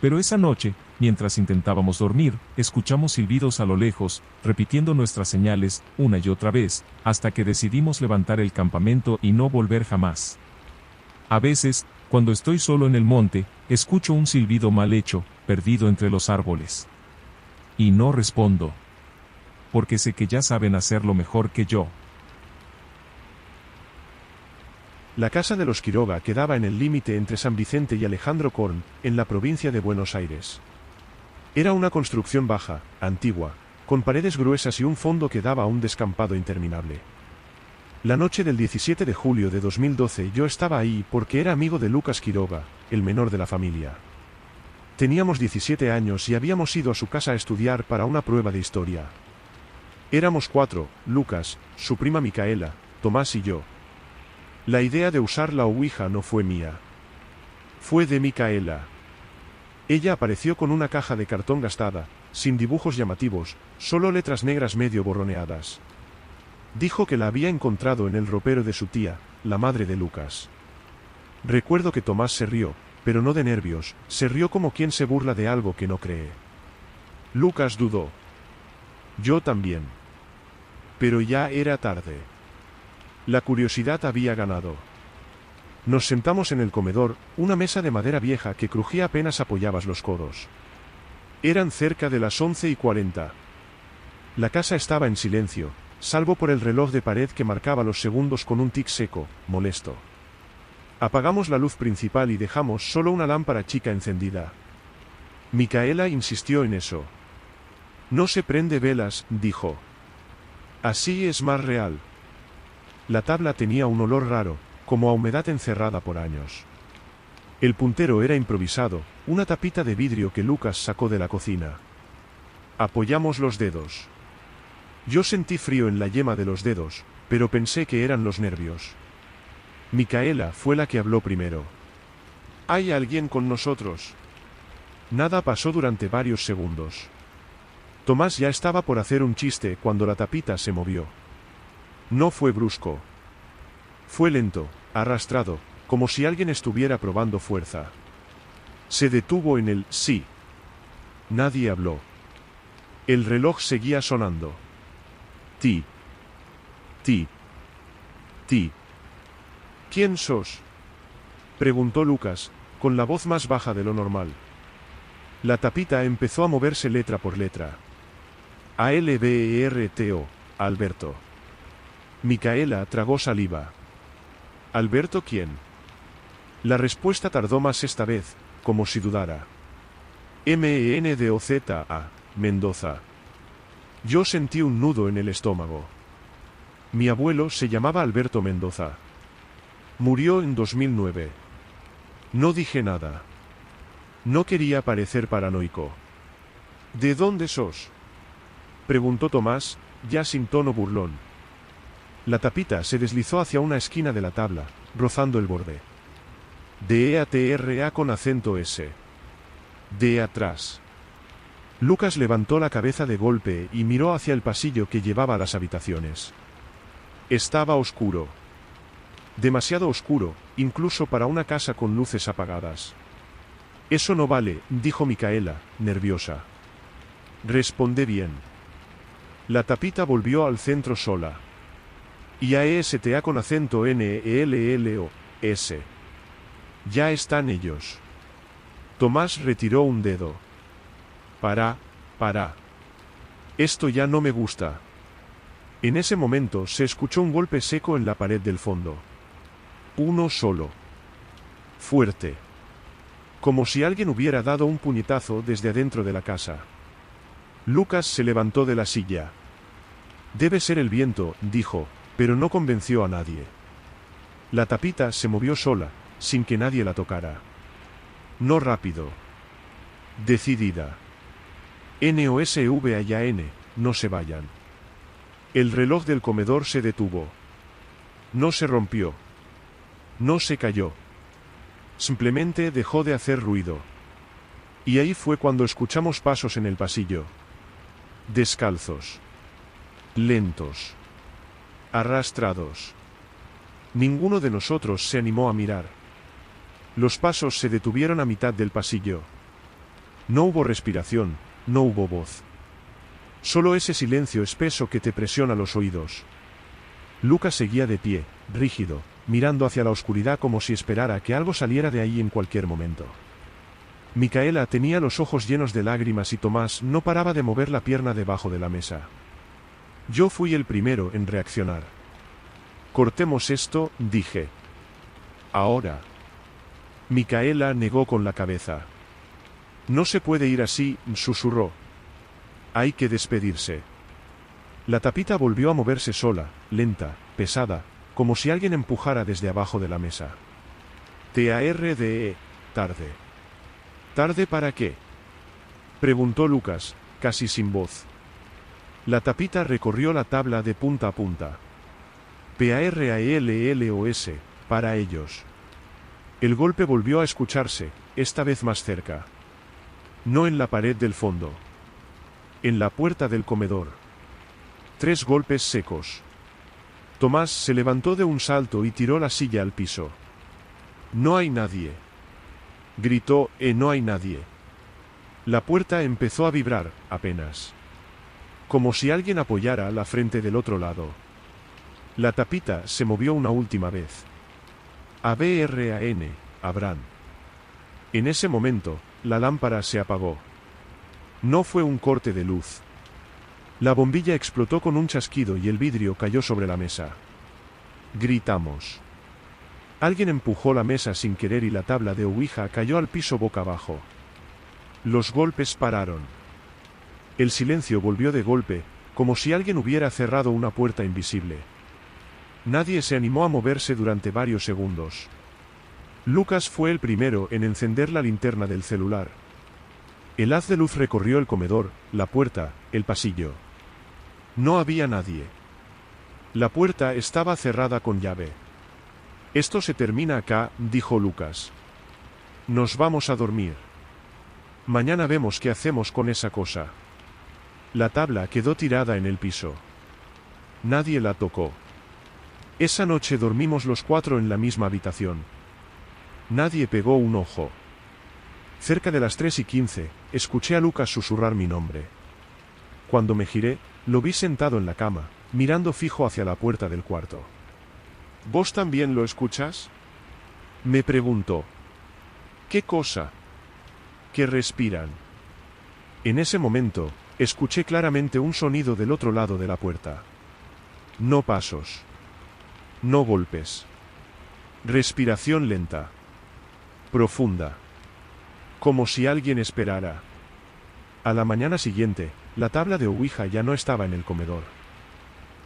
Pero esa noche, mientras intentábamos dormir, escuchamos silbidos a lo lejos, repitiendo nuestras señales, una y otra vez, hasta que decidimos levantar el campamento y no volver jamás. A veces, cuando estoy solo en el monte, escucho un silbido mal hecho, perdido entre los árboles. Y no respondo. Porque sé que ya saben hacerlo mejor que yo. La casa de los Quiroga quedaba en el límite entre San Vicente y Alejandro Korn, en la provincia de Buenos Aires. Era una construcción baja, antigua, con paredes gruesas y un fondo que daba a un descampado interminable. La noche del 17 de julio de 2012 yo estaba ahí porque era amigo de Lucas Quiroga, el menor de la familia. Teníamos 17 años y habíamos ido a su casa a estudiar para una prueba de historia. Éramos 4, Lucas, su prima Micaela, Tomás y yo. La idea de usar la ouija no fue mía. Fue de Micaela. Ella apareció con una caja de cartón gastada, sin dibujos llamativos, solo letras negras medio borroneadas. Dijo que la había encontrado en el ropero de su tía, la madre de Lucas. Recuerdo que Tomás se rió, pero no de nervios, se rió como quien se burla de algo que no cree. Lucas dudó. Yo también. Pero ya era tarde. La curiosidad había ganado. Nos sentamos en el comedor, una mesa de madera vieja que crujía apenas apoyabas los codos. Eran cerca de las 11:40. La casa estaba en silencio, salvo por el reloj de pared que marcaba los segundos con un tic seco, molesto. Apagamos la luz principal y dejamos solo una lámpara chica encendida. Micaela insistió en eso. No se prende velas, dijo. Así es más real. La tabla tenía un olor raro, como a humedad encerrada por años. El puntero era improvisado, una tapita de vidrio que Lucas sacó de la cocina. Apoyamos los dedos. Yo sentí frío en la yema de los dedos, pero pensé que eran los nervios. Micaela fue la que habló primero. ¿Hay alguien con nosotros? Nada pasó durante varios segundos. Tomás ya estaba por hacer un chiste cuando la tapita se movió. No fue brusco. Fue lento, arrastrado, como si alguien estuviera probando fuerza. Se detuvo en el sí. Nadie habló. El reloj seguía sonando. Ti. Ti. Ti. ¿Quién sos?, preguntó Lucas, con la voz más baja de lo normal. La tapita empezó a moverse letra por letra. Alberto, Alberto. Micaela tragó saliva. ¿Alberto quién? La respuesta tardó más esta vez, como si dudara. Mendoza, Mendoza. Yo sentí un nudo en el estómago. Mi abuelo se llamaba Alberto Mendoza. Murió en 2009. No dije nada. No quería parecer paranoico. ¿De dónde sos?, preguntó Tomás, ya sin tono burlón. La tapita se deslizó hacia una esquina de la tabla, rozando el borde. DEATRA con acento S. De atrás. Lucas levantó la cabeza de golpe y miró hacia el pasillo que llevaba a las habitaciones. Estaba oscuro. Demasiado oscuro, incluso para una casa con luces apagadas. Eso no vale, dijo Micaela, nerviosa. Responde bien. La tapita volvió al centro sola. IAESTA con acento NELLO-S. Ya están ellos. Tomás retiró un dedo. Para. Esto ya no me gusta. En ese momento se escuchó un golpe seco en la pared del fondo. Uno solo. Fuerte. Como si alguien hubiera dado un puñetazo desde adentro de la casa. Lucas se levantó de la silla. Debe ser el viento, dijo, pero no convenció a nadie. La tapita se movió sola, sin que nadie la tocara. No rápido. Decidida. NOSV y AN, no se vayan. El reloj del comedor se detuvo. No se rompió. No se cayó. Simplemente dejó de hacer ruido. Y ahí fue cuando escuchamos pasos en el pasillo. Descalzos. Lentos. Arrastrados. Ninguno de nosotros se animó a mirar. Los pasos se detuvieron a mitad del pasillo. No hubo respiración, no hubo voz. Solo ese silencio espeso que te presiona los oídos. Lucas seguía de pie, rígido, mirando hacia la oscuridad como si esperara que algo saliera de ahí en cualquier momento. Micaela tenía los ojos llenos de lágrimas y Tomás no paraba de mover la pierna debajo de la mesa. Yo fui el primero en reaccionar. Cortemos esto, dije. Ahora. Micaela negó con la cabeza. No se puede ir así, susurró. Hay que despedirse. La tapita volvió a moverse sola, lenta, pesada, como si alguien empujara desde abajo de la mesa. TARDE, tarde. ¿Tarde para qué? Preguntó Lucas, casi sin voz. La tapita recorrió la tabla de punta a punta. PARALLOS, para ellos. El golpe volvió a escucharse, esta vez más cerca. No en la pared del fondo. En la puerta del comedor. 3 golpes secos. Tomás se levantó de un salto y tiró la silla al piso. No hay nadie. Gritó, no hay nadie. La puerta empezó a vibrar, apenas. Como si alguien apoyara la frente del otro lado. La tapita se movió una última vez. ABRAN, Abraham. En ese momento, la lámpara se apagó. No fue un corte de luz. La bombilla explotó con un chasquido y el vidrio cayó sobre la mesa. Gritamos. Alguien empujó la mesa sin querer y la tabla de ouija cayó al piso boca abajo. Los golpes pararon. El silencio volvió de golpe, como si alguien hubiera cerrado una puerta invisible. Nadie se animó a moverse durante varios segundos. Lucas fue el primero en encender la linterna del celular. El haz de luz recorrió el comedor, la puerta, el pasillo. No había nadie. La puerta estaba cerrada con llave. Esto se termina acá, dijo Lucas. Nos vamos a dormir. Mañana vemos qué hacemos con esa cosa. La tabla quedó tirada en el piso. Nadie la tocó. Esa noche dormimos los 4 en la misma habitación. Nadie pegó un ojo. Cerca de las 3:15, escuché a Lucas susurrar mi nombre. Cuando me giré, lo vi sentado en la cama, mirando fijo hacia la puerta del cuarto. ¿Vos también lo escuchas? Me preguntó. ¿Qué cosa? Que respiran. En ese momento, escuché claramente un sonido del otro lado de la puerta. No pasos. No golpes. Respiración lenta. Profunda. Como si alguien esperara. A la mañana siguiente, la tabla de ouija ya no estaba en el comedor.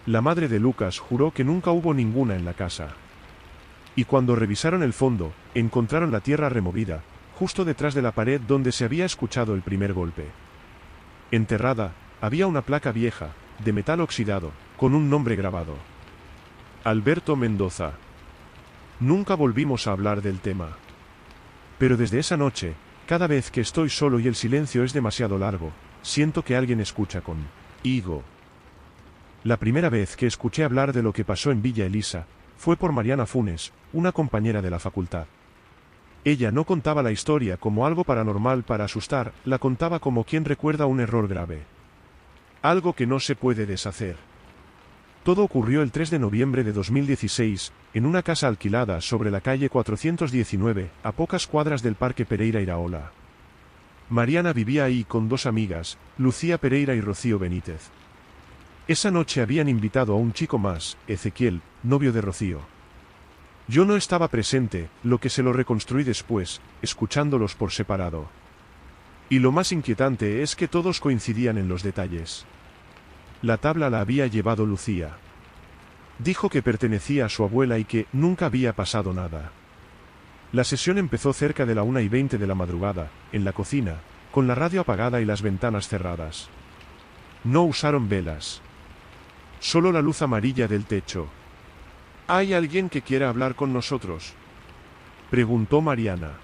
La madre de Lucas juró que nunca hubo ninguna en la casa. Y cuando revisaron el fondo, encontraron la tierra removida, justo detrás de la pared donde se había escuchado el primer golpe. Enterrada, había una placa vieja, de metal oxidado, con un nombre grabado. Alberto Mendoza. Nunca volvimos a hablar del tema. Pero desde esa noche, cada vez que estoy solo y el silencio es demasiado largo, siento que alguien escucha con Higo. La primera vez que escuché hablar de lo que pasó en Villa Elisa, fue por Mariana Funes, una compañera de la facultad. Ella no contaba la historia como algo paranormal para asustar, la contaba como quien recuerda un error grave. Algo que no se puede deshacer. Todo ocurrió el 3 de noviembre de 2016, en una casa alquilada sobre la calle 419, a pocas cuadras del Parque Pereira Iraola. Mariana vivía ahí con dos amigas, Lucía Pereira y Rocío Benítez. Esa noche habían invitado a un chico más, Ezequiel, novio de Rocío. Yo no estaba presente, lo que se lo reconstruí después, escuchándolos por separado. Y lo más inquietante es que todos coincidían en los detalles. La tabla la había llevado Lucía. Dijo que pertenecía a su abuela y que nunca había pasado nada. La sesión empezó cerca de la 1:20 de la madrugada, en la cocina, con la radio apagada y las ventanas cerradas. No usaron velas. Solo la luz amarilla del techo. ¿Hay alguien que quiera hablar con nosotros?, preguntó Mariana.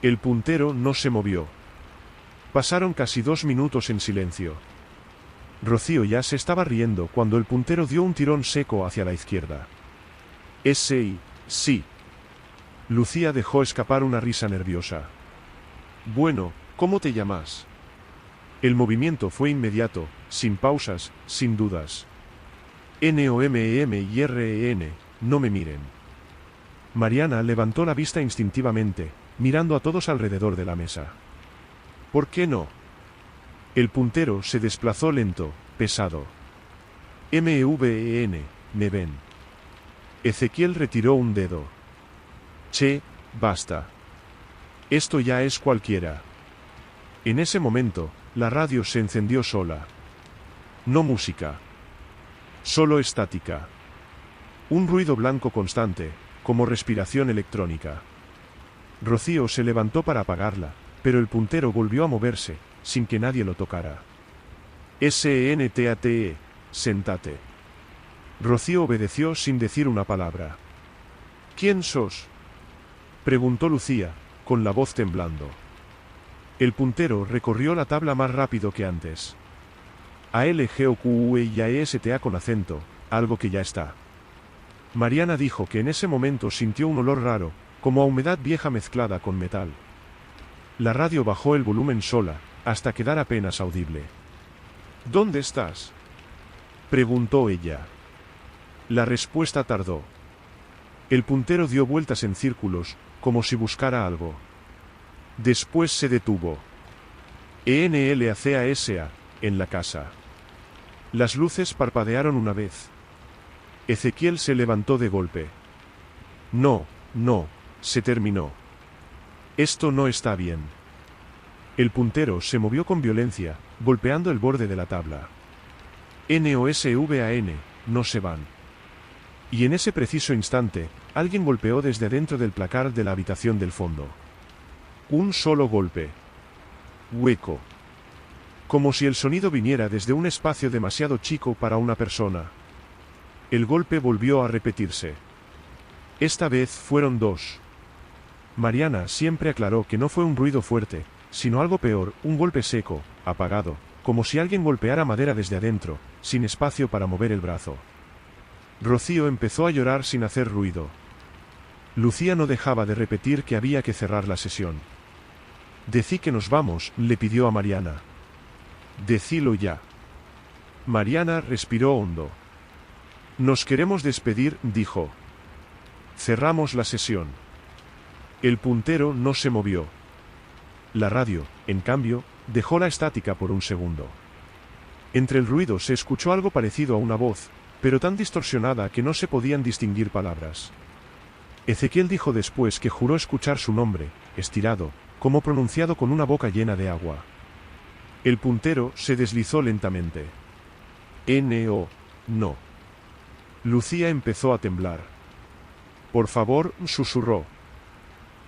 El puntero no se movió. Pasaron casi 2 minutos en silencio. Rocío ya se estaba riendo cuando el puntero dio un tirón seco hacia la izquierda. Sí. Lucía dejó escapar una risa nerviosa. Bueno, ¿cómo te llamas? El movimiento fue inmediato, sin pausas, sin dudas. NOMEMIREN, no me miren. Mariana levantó la vista instintivamente, mirando a todos alrededor de la mesa. ¿Por qué no? El puntero se desplazó lento, pesado. MEVEN, me ven. Ezequiel retiró un dedo. Che, basta. Esto ya es cualquiera. En ese momento, la radio se encendió sola. No música. Solo estática. Un ruido blanco constante, como respiración electrónica. Rocío se levantó para apagarla, pero el puntero volvió a moverse, sin que nadie lo tocara. SENTATE, sentate. Rocío obedeció sin decir una palabra. ¿Quién sos?, preguntó Lucía, con la voz temblando. El puntero recorrió la tabla más rápido que antes. ALGOQUE y AESTA con acento, algo que ya está. Mariana dijo que en ese momento sintió un olor raro, como a humedad vieja mezclada con metal. La radio bajó el volumen sola, hasta quedar apenas audible. ¿Dónde estás?, preguntó ella. La respuesta tardó. El puntero dio vueltas en círculos, como si buscara algo. Después se detuvo. ENLACASA, en la casa. Las luces parpadearon una vez. Ezequiel se levantó de golpe. No, se terminó. Esto no está bien. El puntero se movió con violencia, golpeando el borde de la tabla. NOSVAN, no se van. Y en ese preciso instante, alguien golpeó desde adentro del placard de la habitación del fondo. Un solo golpe. Hueco. Como si el sonido viniera desde un espacio demasiado chico para una persona. El golpe volvió a repetirse. Esta vez fueron 2. Mariana siempre aclaró que no fue un ruido fuerte, sino algo peor, un golpe seco, apagado, como si alguien golpeara madera desde adentro, sin espacio para mover el brazo. Rocío empezó a llorar sin hacer ruido. Lucía no dejaba de repetir que había que cerrar la sesión. Decí que nos vamos, le pidió a Mariana. Decilo ya. Mariana respiró hondo. Nos queremos despedir, dijo. Cerramos la sesión. El puntero no se movió. La radio, en cambio, dejó la estática por un segundo. Entre el ruido se escuchó algo parecido a una voz, pero tan distorsionada que no se podían distinguir palabras. Ezequiel dijo después que juró escuchar su nombre, estirado, como pronunciado con una boca llena de agua. El puntero se deslizó lentamente. No. Lucía empezó a temblar. Por favor, susurró.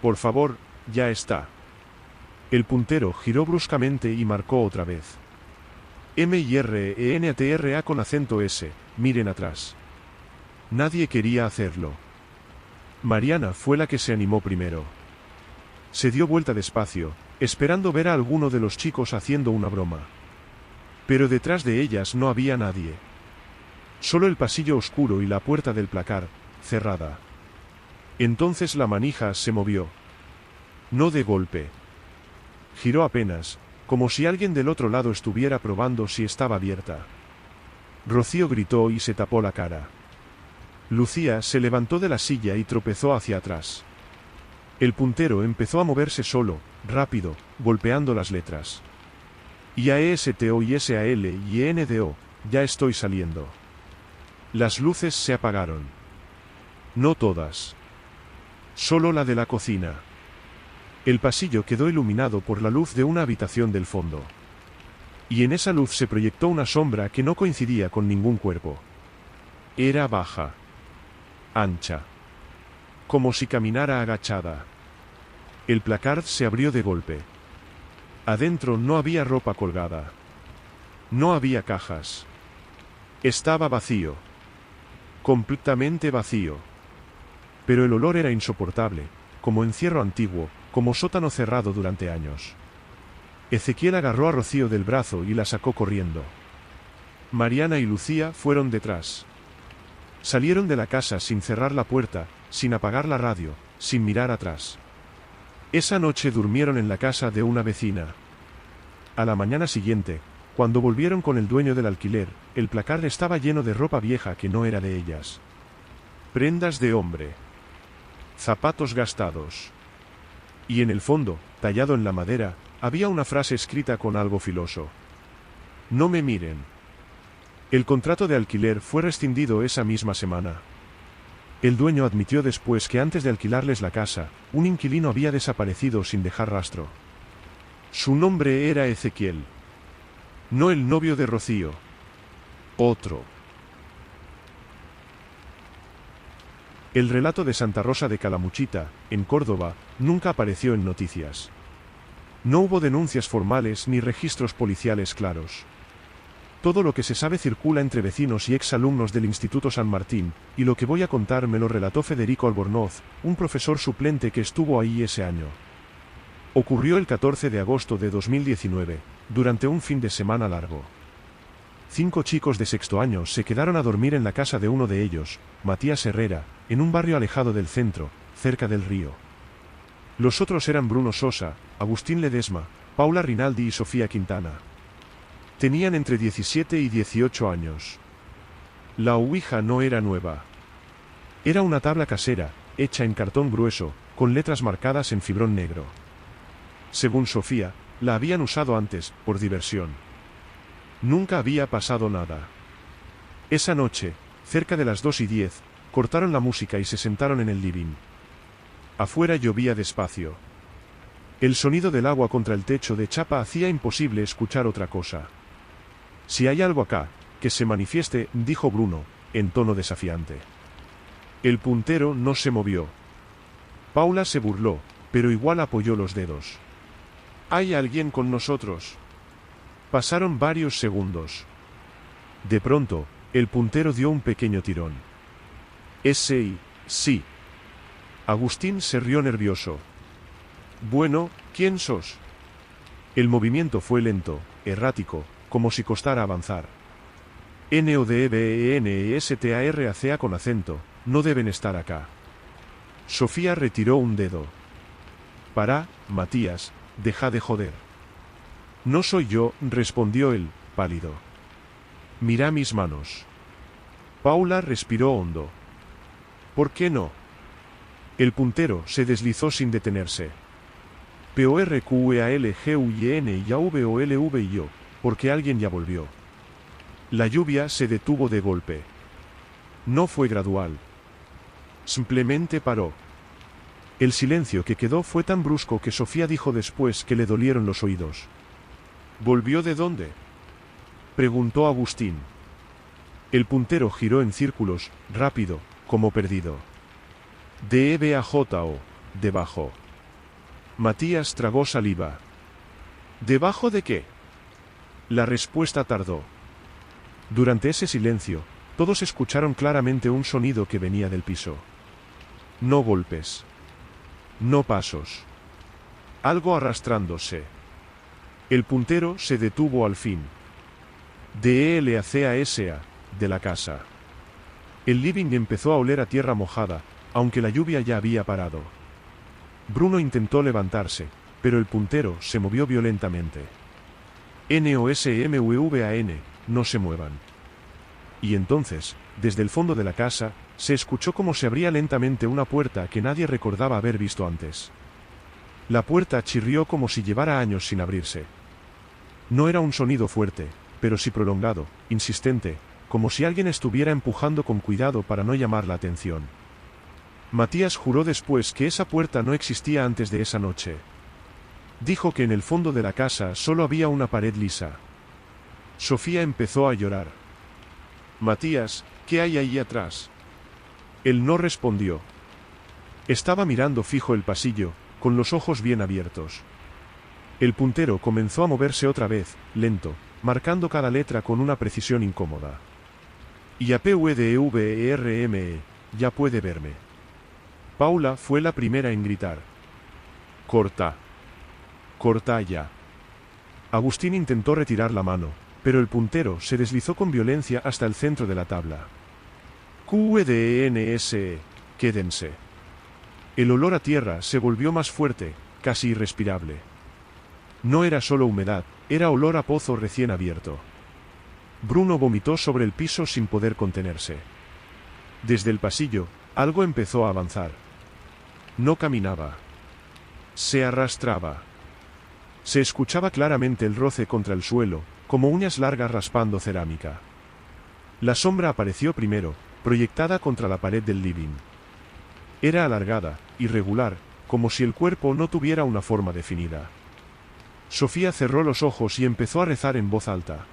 Por favor, ya está. El puntero giró bruscamente y marcó otra vez. MIRENATRA con acento S, miren atrás. Nadie quería hacerlo. Mariana fue la que se animó primero. Se dio vuelta despacio, esperando ver a alguno de los chicos haciendo una broma. Pero detrás de ellas no había nadie. Solo el pasillo oscuro y la puerta del placar, cerrada. Entonces la manija se movió. No de golpe. Giró apenas, como si alguien del otro lado estuviera probando si estaba abierta. Rocío gritó y se tapó la cara. Lucía se levantó de la silla y tropezó hacia atrás. El puntero empezó a moverse solo, rápido, golpeando las letras. IAESTO y SAL y NDO, ya estoy saliendo. Las luces se apagaron. No todas. Solo la de la cocina. El pasillo quedó iluminado por la luz de una habitación del fondo. Y en esa luz se proyectó una sombra que no coincidía con ningún cuerpo. Era baja. Ancha. Como si caminara agachada. El placard se abrió de golpe. Adentro no había ropa colgada. No había cajas. Estaba vacío. Completamente vacío. Pero el olor era insoportable, como encierro antiguo, como sótano cerrado durante años. Ezequiel agarró a Rocío del brazo y la sacó corriendo. Mariana y Lucía fueron detrás. Salieron de la casa sin cerrar la puerta, sin apagar la radio, sin mirar atrás. Esa noche durmieron en la casa de una vecina. A la mañana siguiente, cuando volvieron con el dueño del alquiler, el placar estaba lleno de ropa vieja que no era de ellas. Prendas de hombre. Zapatos gastados. Y en el fondo, tallado en la madera, había una frase escrita con algo filoso. No me miren. El contrato de alquiler fue rescindido esa misma semana. El dueño admitió después que antes de alquilarles la casa, un inquilino había desaparecido sin dejar rastro. Su nombre era Ezequiel. No el novio de Rocío. Otro. El relato de Santa Rosa de Calamuchita, en Córdoba, nunca apareció en noticias. No hubo denuncias formales ni registros policiales claros. Todo lo que se sabe circula entre vecinos y exalumnos del Instituto San Martín, y lo que voy a contar me lo relató Federico Albornoz, un profesor suplente que estuvo ahí ese año. Ocurrió el 14 de agosto de 2019, durante un fin de semana largo. 5 chicos de sexto año se quedaron a dormir en la casa de uno de ellos, Matías Herrera, en un barrio alejado del centro, cerca del río. Los otros eran Bruno Sosa, Agustín Ledesma, Paula Rinaldi y Sofía Quintana. Tenían entre 17 y 18 años. La ouija no era nueva. Era una tabla casera, hecha en cartón grueso, con letras marcadas en fibrón negro. Según Sofía, la habían usado antes, por diversión. Nunca había pasado nada. Esa noche, cerca de las 2:10, cortaron la música y se sentaron en el living. Afuera llovía despacio. El sonido del agua contra el techo de chapa hacía imposible escuchar otra cosa. Si hay algo acá, que se manifieste, dijo Bruno, en tono desafiante. El puntero no se movió. Paula se burló, pero igual apoyó los dedos. ¿Hay alguien con nosotros? Pasaron varios segundos. De pronto, el puntero dio un pequeño tirón. Sí. Agustín se rió nervioso. Bueno, ¿quién sos? El movimiento fue lento, errático, como si costara avanzar. NODEBENESTARACA con acento, no deben estar acá. Sofía retiró un dedo. Para, Matías, deja de joder. No soy yo, respondió él, pálido. Mira mis manos. Paula respiró hondo. ¿Por qué no? El puntero se deslizó sin detenerse. PORQEALGUIN y AVOLVIO, porque alguien ya volvió. La lluvia se detuvo de golpe. No fue gradual. Simplemente paró. El silencio que quedó fue tan brusco que Sofía dijo después que le dolieron los oídos. ¿Volvió de dónde? Preguntó Agustín. El puntero giró en círculos, rápido, como perdido. DEBAJO, debajo. Matías tragó saliva. ¿Debajo de qué? La respuesta tardó. Durante ese silencio, Todos escucharon claramente un sonido que venía del piso. No golpes. No pasos. Algo arrastrándose. El puntero se detuvo al fin. De ELACASA, de la casa. El living empezó a oler a tierra mojada, aunque la lluvia ya había parado. Bruno intentó levantarse, pero el puntero se movió violentamente. NOSMVAN, no se muevan. Y entonces, desde el fondo de la casa, se escuchó como se abría lentamente una puerta que nadie recordaba haber visto antes. La puerta chirrió como si llevara años sin abrirse. No era un sonido fuerte, pero sí prolongado, insistente, como si alguien estuviera empujando con cuidado para no llamar la atención. Matías juró después que esa puerta no existía antes de esa noche. Dijo que en el fondo de la casa solo había una pared lisa. Sofía empezó a llorar. Matías, ¿qué hay ahí atrás? Él no respondió. Estaba mirando fijo el pasillo, con los ojos bien abiertos. El puntero comenzó a moverse otra vez, lento, marcando cada letra con una precisión incómoda. YAPUDEVERME, ya puede verme. Paula fue la primera en gritar. Corta. Corta ya. Agustín intentó retirar la mano, pero el puntero se deslizó con violencia hasta el centro de la tabla. QEDNSE, quédense. El olor a tierra se volvió más fuerte, casi irrespirable. No era solo humedad, era olor a pozo recién abierto. Bruno vomitó sobre el piso sin poder contenerse. Desde el pasillo, algo empezó a avanzar. No caminaba. Se arrastraba. Se escuchaba claramente el roce contra el suelo, como uñas largas raspando cerámica. La sombra apareció primero, proyectada contra la pared del living. Era alargada, irregular, como si el cuerpo no tuviera una forma definida. Sofía cerró los ojos y empezó a rezar en voz alta.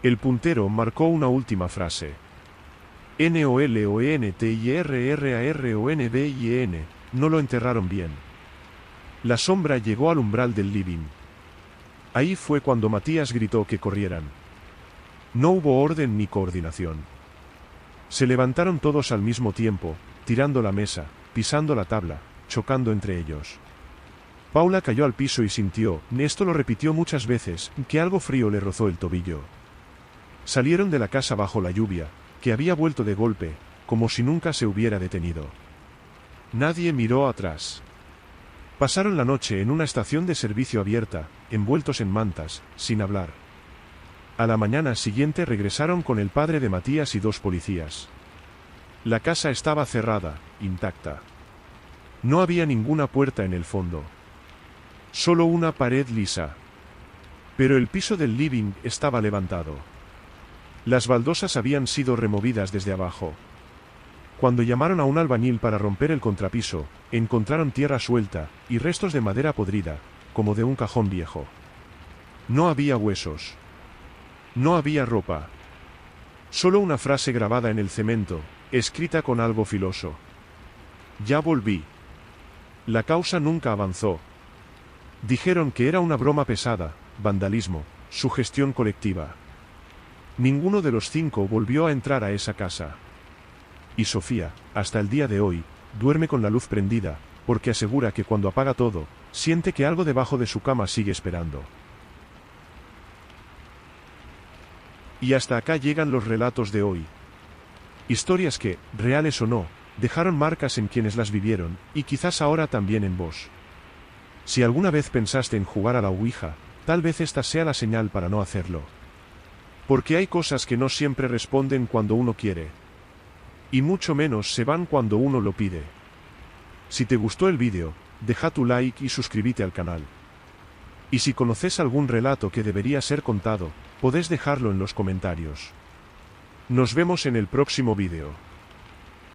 El puntero marcó una última frase. NOLONTIRRARONBIN, no lo enterraron bien. La sombra llegó al umbral del living. Ahí fue cuando Matías gritó que corrieran. No hubo orden ni coordinación. Se levantaron todos al mismo tiempo, tirando la mesa, pisando la tabla, chocando entre ellos. Paula cayó al piso y sintió, esto lo repitió muchas veces, que algo frío le rozó el tobillo. Salieron de la casa bajo la lluvia, que había vuelto de golpe, como si nunca se hubiera detenido. Nadie miró atrás. Pasaron la noche en una estación de servicio abierta, envueltos en mantas, sin hablar. A la mañana siguiente regresaron con el padre de Matías y 2 policías. La casa estaba cerrada, intacta. No había ninguna puerta en el fondo. Solo una pared lisa. Pero el piso del living estaba levantado. Las baldosas habían sido removidas desde abajo. Cuando llamaron a un albañil para romper el contrapiso, encontraron tierra suelta y restos de madera podrida, como de un cajón viejo. No había huesos. No había ropa. Solo una frase grabada en el cemento, escrita con algo filoso. Ya volví. La causa nunca avanzó. Dijeron que era una broma pesada, vandalismo, sugestión colectiva. Ninguno de los 5 volvió a entrar a esa casa. Y Sofía, hasta el día de hoy, duerme con la luz prendida, porque asegura que cuando apaga todo, siente que algo debajo de su cama sigue esperando. Y hasta acá llegan los relatos de hoy. Historias que, reales o no, dejaron marcas en quienes las vivieron, y quizás ahora también en vos. Si alguna vez pensaste en jugar a la Ouija, tal vez esta sea la señal para no hacerlo. Porque hay cosas que no siempre responden cuando uno quiere. Y mucho menos se van cuando uno lo pide. Si te gustó el vídeo, deja tu like y suscríbete al canal. Y si conoces algún relato que debería ser contado, podés dejarlo en los comentarios. Nos vemos en el próximo vídeo.